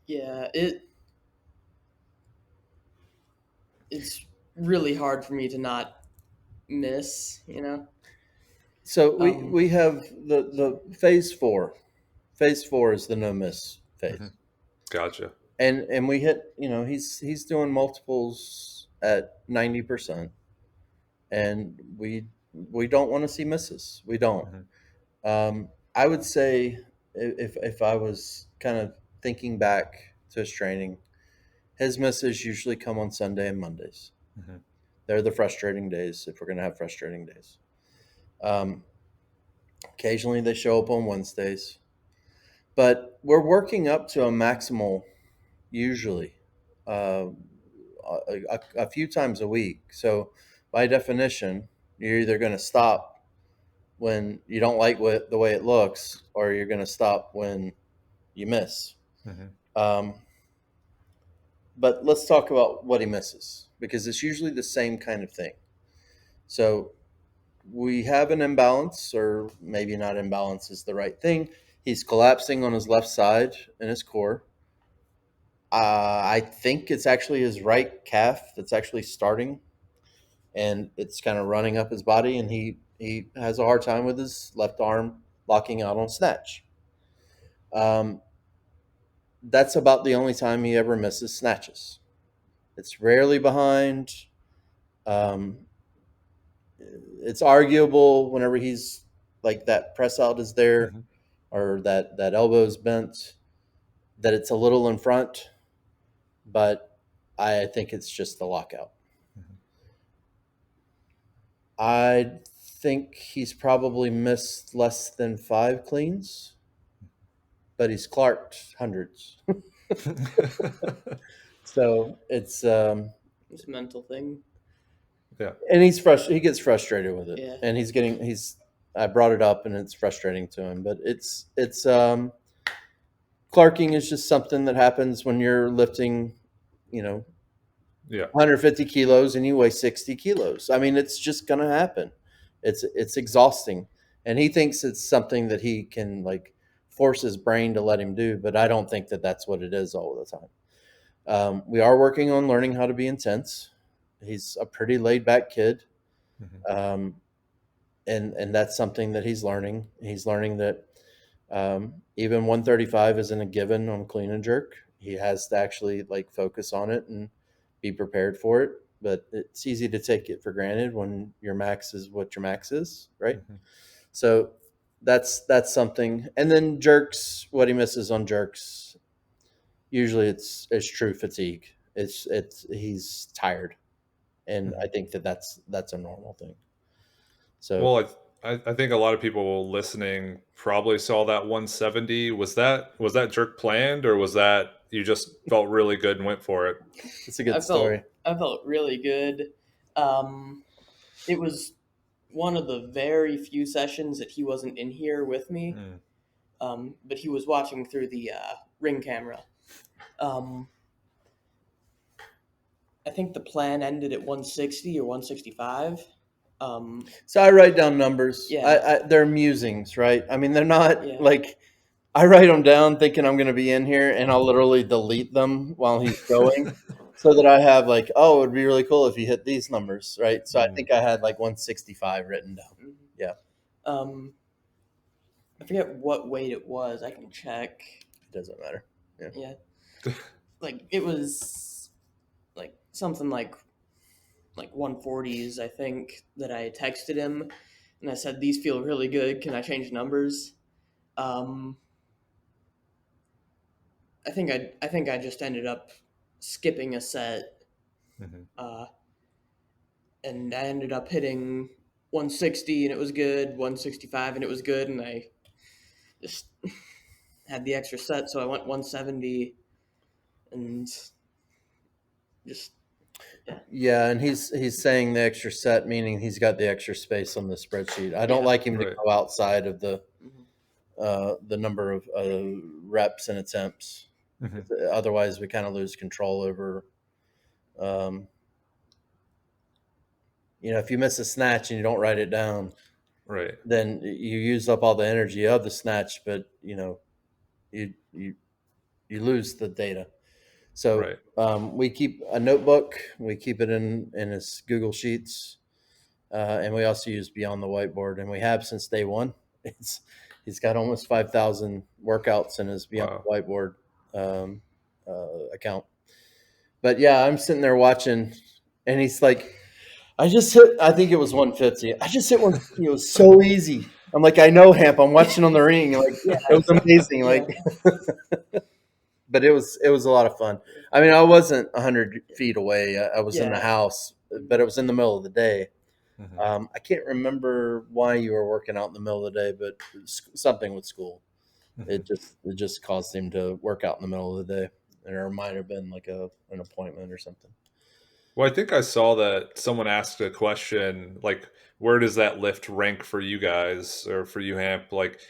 Yeah, it's really hard for me to not miss, So we have the phase 4. Phase 4 is the no miss phase. Mm-hmm. Gotcha. And we hit, he's doing multiples at 90%, and we don't want to see misses. We don't. Mm-hmm. I would say if I was kind of thinking back to his training, his misses usually come on Sunday and Mondays. Mm-hmm. They're the frustrating days, if we're going to have frustrating days. Occasionally they show up on Wednesdays, but we're working up to a maximal usually a few times a week. So by definition, you're either going to stop when you don't like the way it looks, or you're going to stop when you miss. Mm-hmm. But let's talk about what he misses, because it's usually the same kind of thing. So we have an imbalance, or maybe not imbalance is the right thing. He's collapsing on his left side in his core. I think it's actually his right calf that's actually starting, and it's kind of running up his body, and he has a hard time with his left arm locking out on snatch. That's about the only time he ever misses snatches. It's rarely behind. It's arguable whenever he's like that press out is there, mm-hmm. or that elbow's bent. that it's a little in front, but I think it's just the lockout. I think he's probably missed less than 5 cleans, but he's clarked hundreds. So it's a mental thing. Yeah, and he gets frustrated with it, Yeah. and I brought it up, and it's frustrating to him. But it's clarking is just something that happens when you're lifting, 150 kilos and you weigh 60 kilos. I mean, it's just gonna happen. It's exhausting, and he thinks it's something that he can like force his brain to let him do. But I don't think that that's what it is all the time. We are working on learning how to be intense. He's a pretty laid back kid. And that's something that he's learning. He's learning that even 135 isn't a given on clean and jerk. He has to actually like focus on it and be prepared for it. But it's easy to take it for granted when your max is what your max is, right? So that's something. And then jerks, what he misses on jerks, usually it's true fatigue. He's tired, and I think that's a normal thing. So, well, I think a lot of people listening probably saw that 170. Was that jerk planned, or was that you just felt really good and went for it? It's a good story. I felt really good. It was one of the very few sessions that he wasn't in here with me, but he was watching through the ring camera. I think the plan ended at 160 or 165. So I write down numbers. Yeah. They're musings, right? I mean, they're not like I write them down thinking I'm going to be in here, and I'll literally delete them while he's going, so that I have like, oh, it'd be really cool if you hit these numbers, right? So I think I had like 165 written down. Yeah. I forget what weight it was. I can check. It doesn't matter. Yeah. Like it was like something like 140s, I think, that I texted him, and I said, these feel really good. Can I change numbers? I think I just ended up skipping a set, and I ended up hitting 160 and it was good, 165 and it was good, and I just had the extra set, so I went 170 and just yeah. And he's saying the extra set, meaning he's got the extra space on the spreadsheet. I don't like him to go outside of the number of reps and attempts. Otherwise, we kind of lose control over. If you miss a snatch and you don't write it down, right, then you use up all the energy of the snatch, but you lose the data. So we keep a notebook. We keep it in his Google Sheets, and we also use Beyond the Whiteboard, and we have since day one. He's got almost 5,000 workouts in his Beyond the Whiteboard account. But yeah, I'm sitting there watching, and he's like, I think it was 150. I just hit 150. It was so easy. I'm like, I know, Hamp. I'm watching on the ring. Like, it was amazing. Like, but it was a lot of fun. I mean, I wasn't 100 feet away. I was in the house, but it was in the middle of the day. I can't remember why you were working out in the middle of the day, but something with school. It just caused him to work out in the middle of the day, and it might have been like an appointment or something. Well, I think I saw that someone asked a question like, where does that lift rank for you guys or for you, Hamp? Like,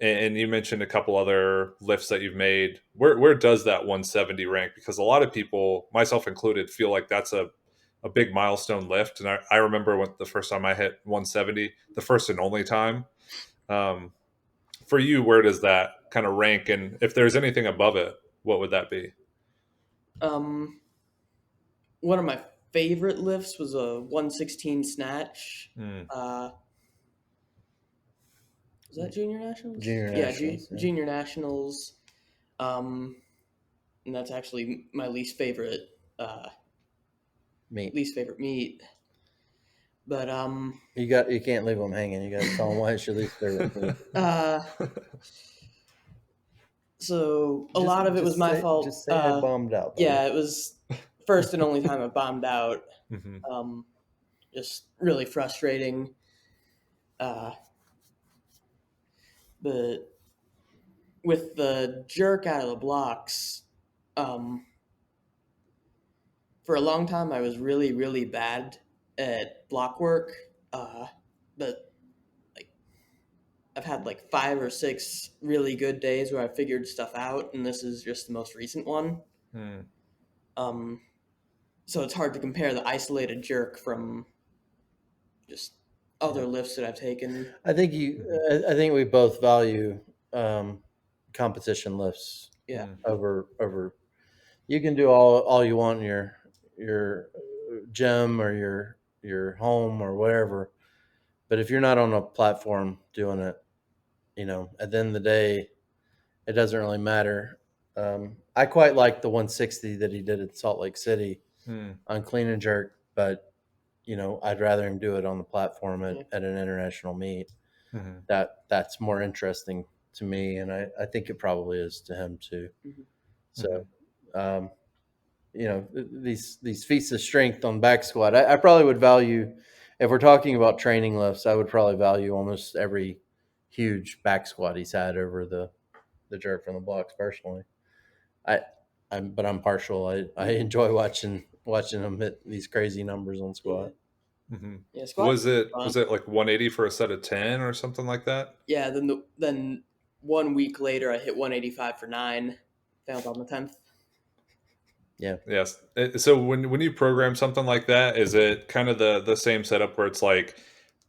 and you mentioned a couple other lifts that you've made. Where does that 170 rank? Because a lot of people, myself included, feel like that's a big milestone lift. And I remember when the first time I hit 170, the first and only time. For you, where does that kind of rank? And if there's anything above it, what would that be? One of my favorite lifts was a 116 snatch. Was that junior nationals? Junior nationals. And that's actually my least favorite meet. But you can't leave them hanging. You got to tell them why it's your least favorite meet. So a lot of it was my fault. Just say I bombed out. Buddy. Yeah, it was first and only time I bombed out. Just really frustrating. But with the jerk out of the blocks, for a long time I was really, really bad at block work. But like I've had like 5 or 6 really good days where I figured stuff out, and this is just the most recent one. So it's hard to compare the isolated jerk from just other lifts that I've taken. I think we both value competition lifts. Yeah. Over you can do all you want in your gym or your home or whatever, but if you're not on a platform doing it, at the end of the day, it doesn't really matter. I quite like the 160 that he did at Salt Lake City on clean and jerk, but I'd rather him do it on the platform at an international meet. That's more interesting to me, and I think it probably is to him too. So, these feats of strength on back squat, I probably would value, if we're talking about training lifts, I would probably value almost every huge back squat he's had over the jerk from the blocks personally. I'm partial. I enjoy watching him hit these crazy numbers on squat. Yeah, squat was it like 180 for a set of 10 or something like that? Yeah, then 1 week later I hit 185 for 9, failed on the 10th. Yeah. Yes. So when you program something like that, is it kind of the same setup where it's like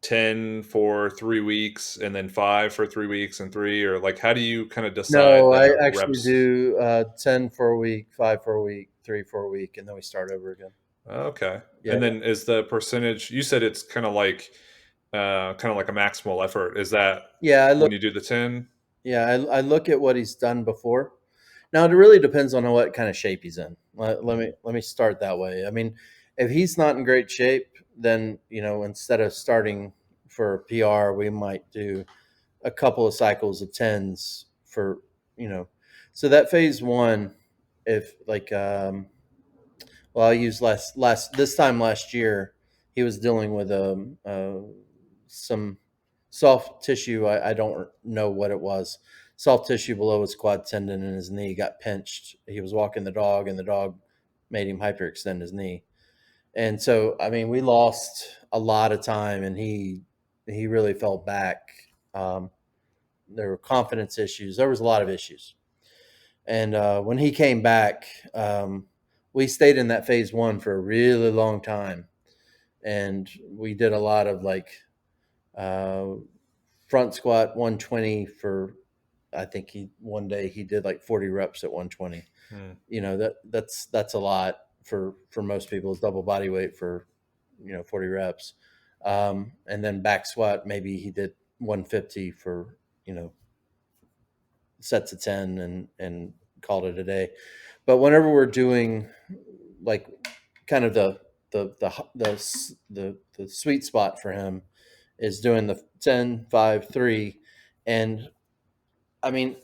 10 for 3 weeks and then 5 for 3 weeks and 3, or like how do you kind of decide? No, I actually reps? do 10 for a week, 5 for a week, 3 for a week, and then we start over again. Okay. Yeah. And then is the percentage, you said it's kind of like a maximal effort. Is that when you do the 10? Yeah, I look at what he's done before. Now it really depends on what kind of shape he's in. Let me start that way. I mean, if he's not in great shape, then instead of starting for a PR, we might do a couple of cycles of 10s for So that phase 1, if like I'll use this time last year, he was dealing with some soft tissue. I don't know what it was. Soft tissue below his quad tendon in his knee got pinched. He was walking the dog, and the dog made him hyperextend his knee. And so, I mean, we lost a lot of time, and he really fell back. There were confidence issues. There was a lot of issues. And when he came back, we stayed in that phase 1 for a really long time. And we did a lot of like front squat 120 for, I think one day he did like 40 reps at 120. That's a lot for most people. It's double body weight for 40 reps. And then back squat, maybe he did 150 for sets of 10 and called it a day. But whenever we're doing like kind of the sweet spot for him is doing the 10, 5, 3. And I mean,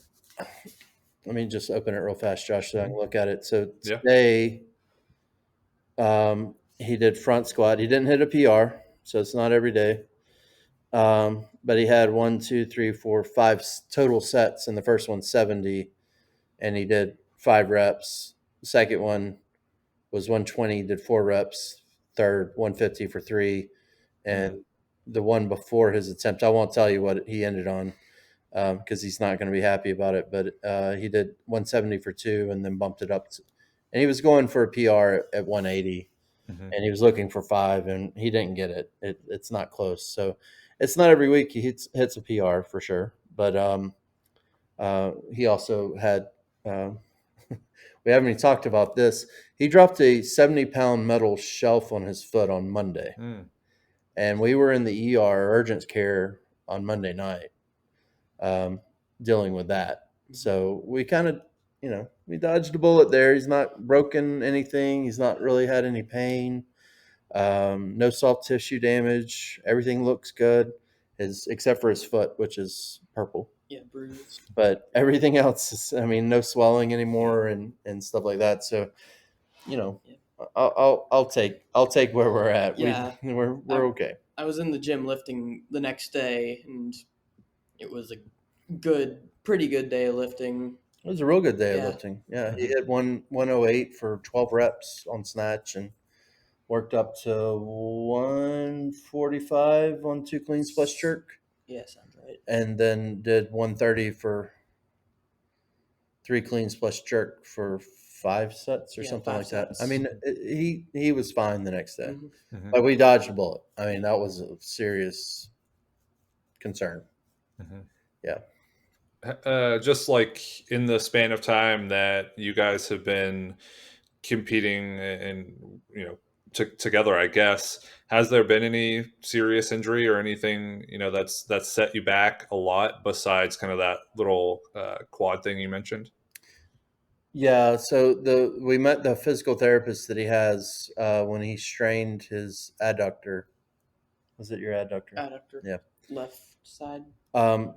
let me just open it real fast, Josh, so I can look at it. So today, he did front squat. He didn't hit a PR, so it's not every day. But he had 1, 2, 3, 4, 5 total sets. And the first one 70, and he did 5 reps. The second one was 120, did 4 reps. Third, 150 for 3. And the one before his attempt, I won't tell you what he ended on because he's not going to be happy about it. But he did 170 for 2 and then bumped it up. And he was going for a PR at 180. And he was looking for 5, and he didn't get it. It's not close. So it's not every week he hits a PR for sure. But he also had we haven't even talked about this. He dropped a 70-pound metal shelf on his foot on Monday. And we were in the ER, urgent care, on Monday night dealing with that. So we kind of, we dodged a bullet there. He's not broken anything. He's not really had any pain. No soft tissue damage. Everything looks good, except for his foot, which is purple. Yeah, bruised. But everything else is, I mean, no swelling anymore and stuff like that. So, you know, Yeah. I'll take where we're at. Yeah. We're okay. I was in the gym lifting the next day, and it was a pretty good day of lifting. It was a real good day of Yeah. lifting. Yeah, he hit 108 for 12 reps on snatch and worked up to 145 on 2 cleans plus jerk, Yeah, sounds right. and then did 130 for 3 cleans plus jerk for 5 sets or Yeah, something 5 like that. sets. I mean, he was fine the next day. Mhm. Like, we dodged a bullet. I mean, that was a serious concern. Yeah. Just like in the span of time that you guys have been competing and together, I guess, has there been any serious injury or anything that's set you back a lot besides kind of that little quad thing you mentioned? Yeah, so we met the physical therapist that he has when he strained his adductor. Was it your adductor? Adductor. Yeah. Left side. Um,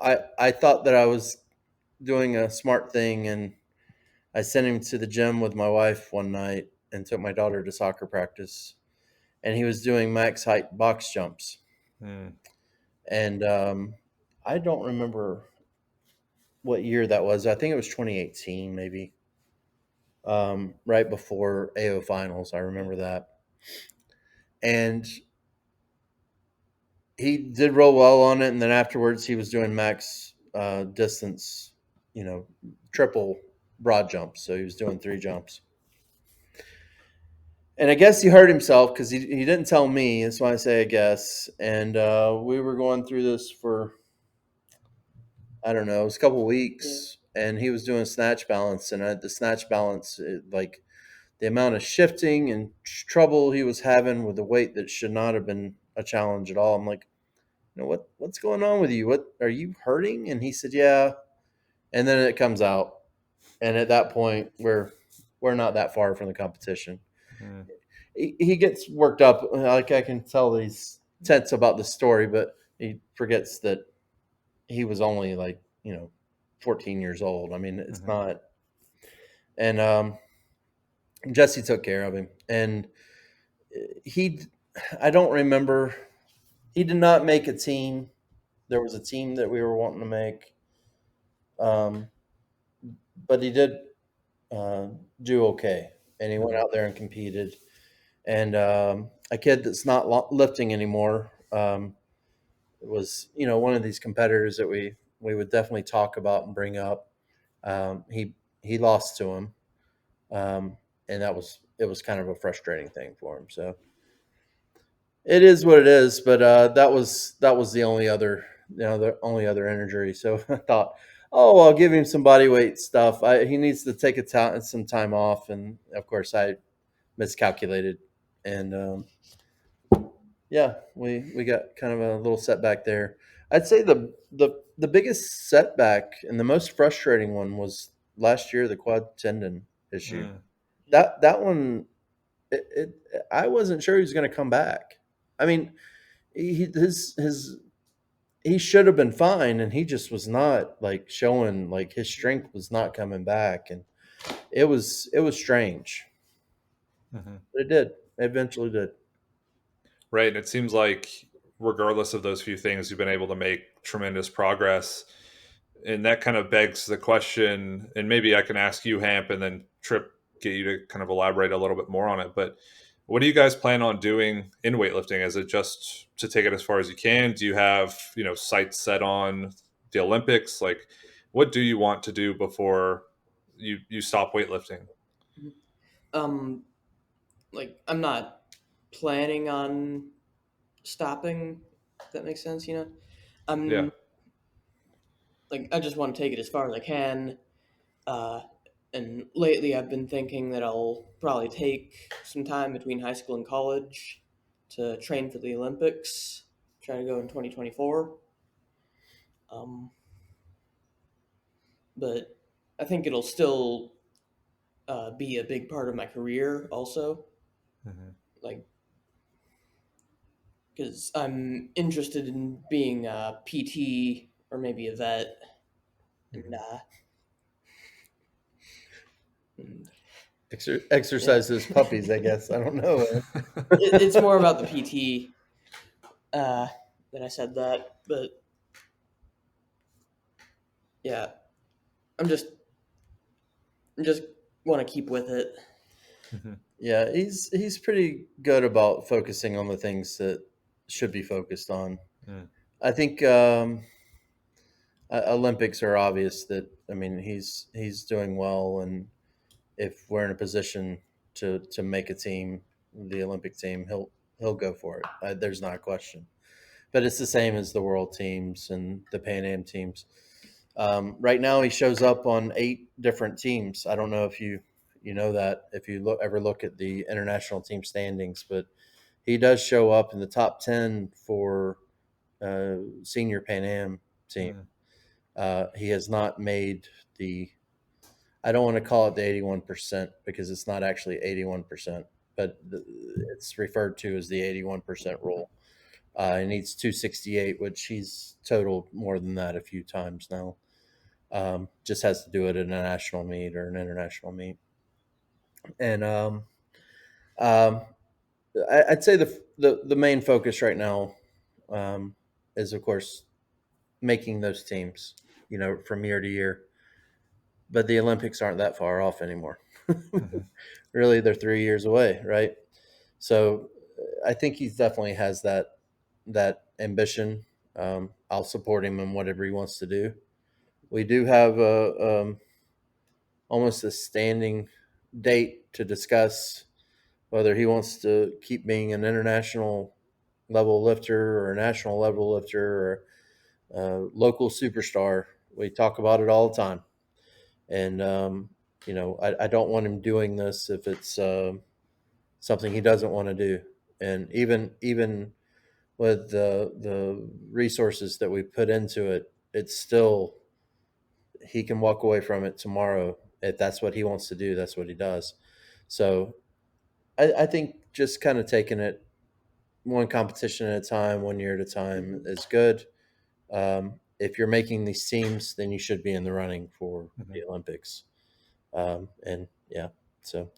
I thought that I was doing a smart thing, and I sent him to the gym with my wife one night and took my daughter to soccer practice, and he was doing max height box jumps, and I don't remember what year that was. I think it was 2018, maybe. Right before AO finals, I remember that. And he did roll well on it, and then afterwards he was doing max distance, triple broad jumps. So he was doing 3 jumps. And I guess he hurt himself because he didn't tell me. That's why I say I guess. And we were going through this for, I don't know, it was a couple of weeks. And he was doing snatch balance. And the snatch balance, like the amount of shifting and trouble he was having with the weight that should not have been a challenge at all. I'm like, what's going on with you? What are you hurting? And he said, yeah. And then it comes out. And at that point, we're not that far from the competition. He gets worked up. Like, I can tell that he's tense about the story, but he forgets that he was only 14 years old. I mean, it's not. And Jesse took care of him, and I don't remember. He did not make a team. There was a team that we were wanting to make, but he did do okay, and he went out there and competed. And a kid that's not lifting anymore was one of these competitors that we would definitely talk about and bring up. He lost to him, and it was kind of a frustrating thing for him. So it is what it is. But that was the only other the only other injury. So I thought, oh, I'll give him some body weight stuff. He needs to take some time off, and of course I miscalculated, and yeah, we got kind of a little setback there. I'd say the biggest setback and the most frustrating one was last year, the quad tendon issue. That one, I wasn't sure he was going to come back. I mean, he should have been fine, and he just was not showing his strength was not coming back, and it was strange. But it did. It eventually did. Right. And it seems like regardless of those few things, you've been able to make tremendous progress. And that kind of begs the question, and maybe I can ask you, Hamp, and then Tripp, get you to kind of elaborate a little bit more on it. But what do you guys plan on doing in weightlifting? Is it just to take it as far as you can? Do you have, sights set on the Olympics? Like, what do you want to do before you stop weightlifting? I'm not planning on stopping, if that makes sense. Yeah. I just want to take it as far as I can. And lately I've been thinking that I'll probably take some time between high school and college to train for the Olympics. Try to go in 2024. But I think it'll still be a big part of my career also. Because I'm interested in being a PT or maybe a vet. And Exercise those puppies, I guess. I don't know. it's more about the PT that I said that, but yeah, I'm just want to keep with it. Yeah, he's pretty good about focusing on the things that should be focused on. I think Olympics are obvious that, I mean, he's doing well, and if we're in a position to make a team, the Olympic team, he'll go for it. There's not a question. But it's the same as the world teams and the Pan Am teams. Right now, he shows up on 8 different teams. I don't know if you know that, if you ever look at the international team standings, but he does show up in the top 10 for senior Pan Am team. He has not made the, I don't want to call it the 81% because it's not actually 81%, but it's referred to as the 81% rule. He needs 268, which he's totaled more than that a few times now. Just has to do it in a national meet or an international meet. And I'd say the main focus right now is, of course, making those teams, from year to year. But the Olympics aren't that far off anymore. Really, they're 3 years away, right? So I think he definitely has that ambition. I'll support him in whatever he wants to do. We do have almost a standing date to discuss whether he wants to keep being an international level lifter or a national level lifter or a local superstar. We talk about it all the time. And, I don't want him doing this if it's something he doesn't want to do. And even with the resources that we put into it, it's still, he can walk away from it tomorrow. If that's what he wants to do, that's what he does. So I think just kind of taking it one competition at a time, 1 year at a time is good. If you're making these teams, then you should be in the running for the Olympics. And yeah, so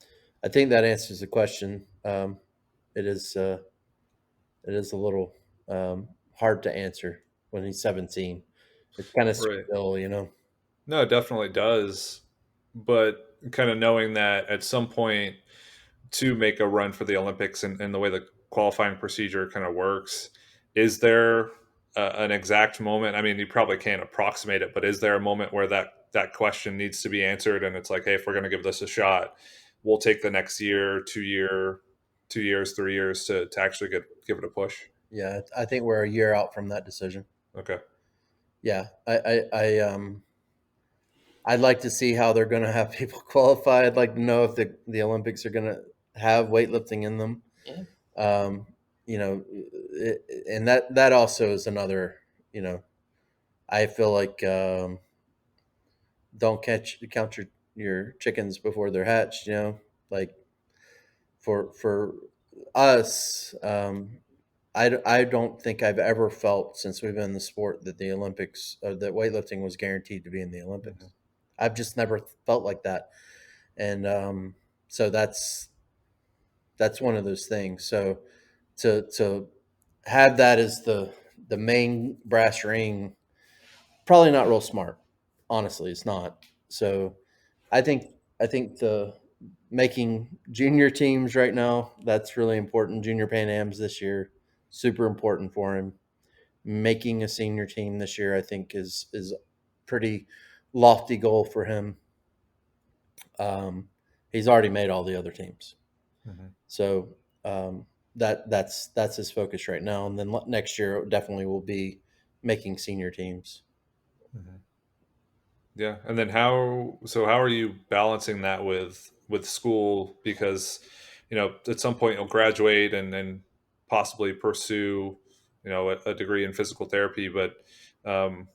I think that answers the question. It is a little hard to answer when he's 17. It's kind of Right. surreal, No, it definitely does. But kind of knowing that at some point to make a run for the Olympics and the way the qualifying procedure kind of works, is there an exact moment? I mean, you probably can't approximate it, but is there a moment where that question needs to be answered and it's like, hey, if we're going to give this a shot, we'll take the next year, 2 years, 3 years to actually give it a push? Yeah, I think we're a year out from that decision. Okay. Yeah, I'd like to see how they're going to have people qualify. I'd like to know if the Olympics are going to have weightlifting in them. Yeah. And that also is another, I feel like don't count your chickens before they're hatched. Like for us, I don't think I've ever felt since we've been in the sport that the Olympics, that weightlifting was guaranteed to be in the Olympics. Mm-hmm. I've just never felt like that. And so that's one of those things. So to have that as the main brass ring, probably not real smart. Honestly, it's not. So I think the making junior teams right now, that's really important. Junior Pan Ams this year, super important for him. Making a senior team this year, I think, is pretty lofty goal for him. He's already made all the other teams. Mm-hmm. So that's his focus right now. And then next year definitely will be making senior teams. Mm-hmm. Yeah. And then how are you balancing that with school? Because, at some point you'll graduate and then possibly pursue, a degree in physical therapy. But, how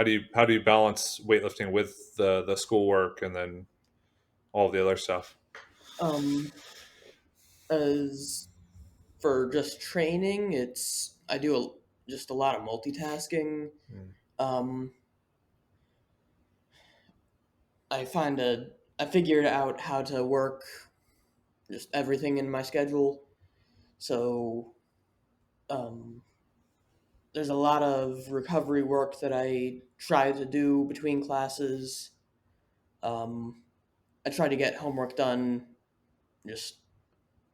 do you balance weightlifting with the schoolwork and then all the other stuff? As for just training, I do just a lot of multitasking. Um, I figured out how to work just everything in my schedule. So there's a lot of recovery work that I try to do between classes. I try to get homework done just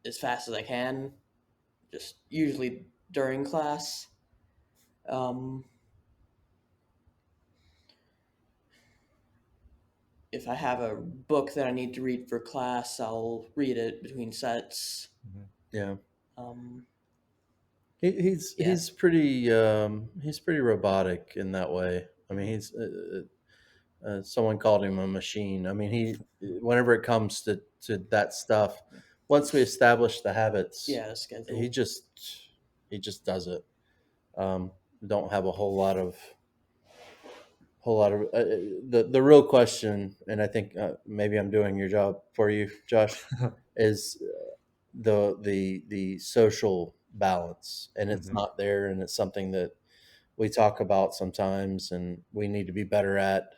as fast as I can, just usually during class. Um, if I have a book that I need to read for class, I'll read it between sets. Yeah. Um, He's pretty robotic in that way. I mean, he's someone called him a machine. I mean, whenever it comes to that stuff, once we establish the habits, the schedule. he just does it. Don't have a whole lot of the real question, and I think maybe I'm doing your job for you, Josh, is the social balance, and it's not there, and it's something that we talk about sometimes, and we need to be better at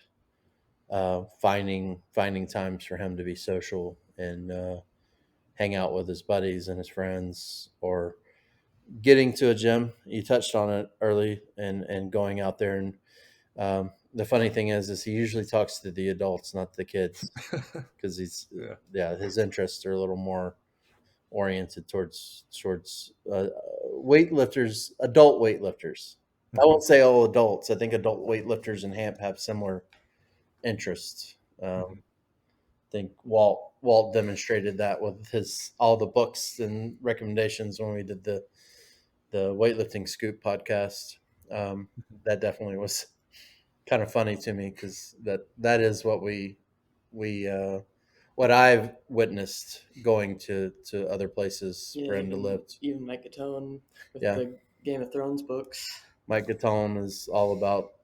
finding times for him to be social and hang out with his buddies and his friends, or getting to a gym. You touched on it early, and going out there. And the funny thing is he usually talks to the adults, not the kids, because his interests are a little more oriented towards weightlifters, adult weightlifters. I won't say all adults. I think adult weightlifters in Hamp have similar interests. I think Walt demonstrated that with all the books and recommendations when we did the weightlifting scoop podcast. That definitely was kind of funny to me, because that is what what I've witnessed going to other places for him to lift. Even Mike Gatone with the Game of Thrones books. Mike Gatone is all about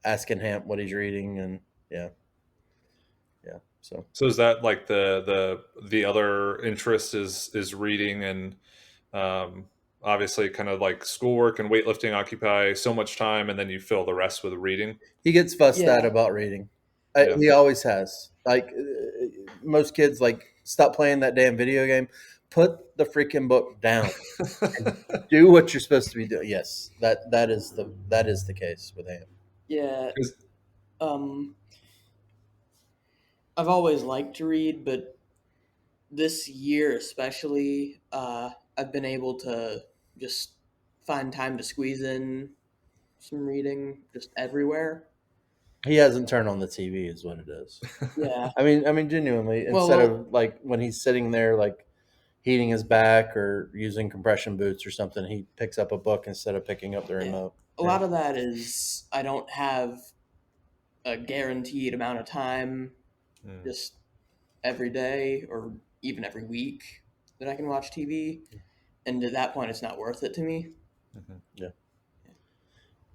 asking Hamp what he's reading, and yeah. So is that like the other interest is reading, and obviously kind of like schoolwork and weightlifting occupy so much time, and then you fill the rest with reading? He gets fussed at about reading. He always has. Like most kids, like, stop playing that damn video game. Put the freaking book down and do what you're supposed to be doing. Yes, that is the case with him. Yeah. I've always liked to read, but this year especially, I've been able to just find time to squeeze in some reading just everywhere. He hasn't turned on the TV, is what it is. Yeah. I mean, genuinely, instead of like when he's sitting there like heating his back or using compression boots or something, he picks up a book instead of picking up the remote. A lot of that is I don't have a guaranteed amount of time just every day or even every week that I can watch TV. And at that point, it's not worth it to me. Yeah.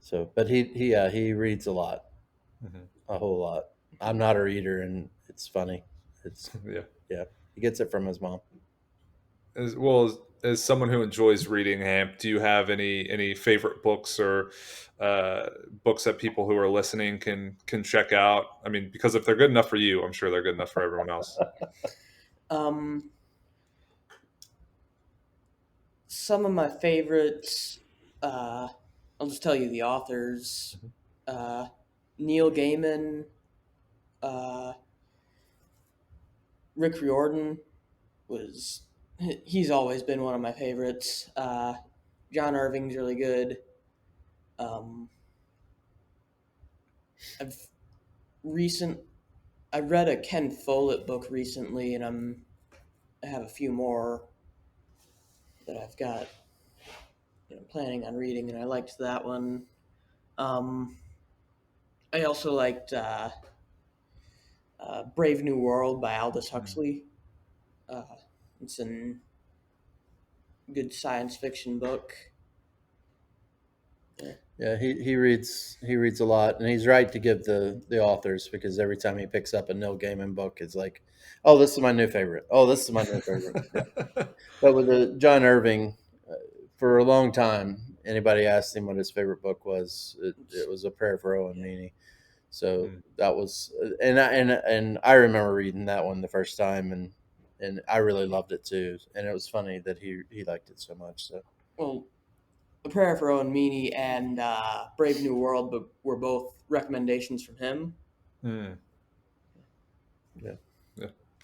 So, but he reads a lot, a whole lot. I'm not a reader, and it's funny. It's he gets it from his mom. As well as someone who enjoys reading, Hamp, do you have any favorite books or books that people who are listening can check out? I mean, because if they're good enough for you, I'm sure they're good enough for everyone else. Some of my favorites, I'll just tell you the authors. Neil Gaiman, Rick Riordan he's always been one of my favorites. John Irving's really good. I read a Ken Follett book recently, and I have a few more that I've got planning on reading, and I liked that one. I also liked Brave New World by Aldous Huxley. It's a good science fiction book. Yeah, he reads a lot, and he's right to give the authors, because every time he picks up a Neil Gaiman book, it's like, oh, this is my new favorite. Oh, this is my new favorite. Yeah. But with John Irving, for a long time, anybody asked him what his favorite book was, it was A Prayer for Owen Meany. So that was, and I remember reading that one the first time, and I really loved it too. And it was funny that he liked it so much. So, well, A Prayer for Owen Meany and Brave New World, but were both recommendations from him. Yeah.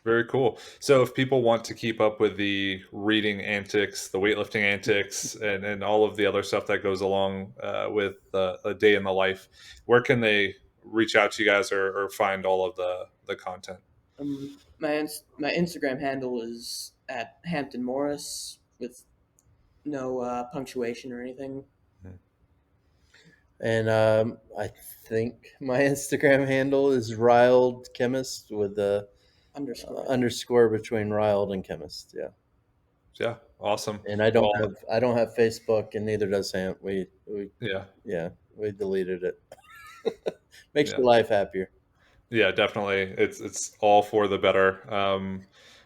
Very cool. So if people want to keep up with the reading antics, the weightlifting antics, and all of the other stuff that goes along with a day in the life, where can they reach out to you guys or find all of the content? My Instagram handle is at Hampton Morris with no punctuation or anything. And I think my Instagram handle is Riled Chemist with the underscore between Riled and Chemist. Yeah. Yeah. Awesome. And I don't have Facebook, and neither does Hamp. We deleted it. Makes your life happier. Yeah, definitely. It's all for the better.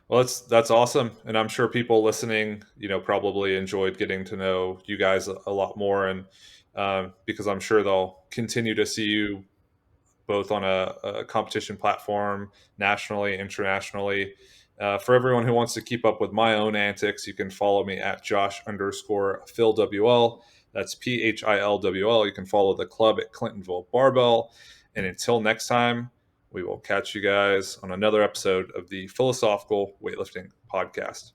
Well, that's awesome, and I'm sure people listening, probably enjoyed getting to know you guys a lot more, and because I'm sure they'll continue to see you both on a competition platform, nationally, internationally. For everyone who wants to keep up with my own antics, you can follow me at Josh_PhilWL. That's PhilWL. You can follow the club at Clintonville Barbell. And until next time, we will catch you guys on another episode of the Philosophical Weightlifting Podcast.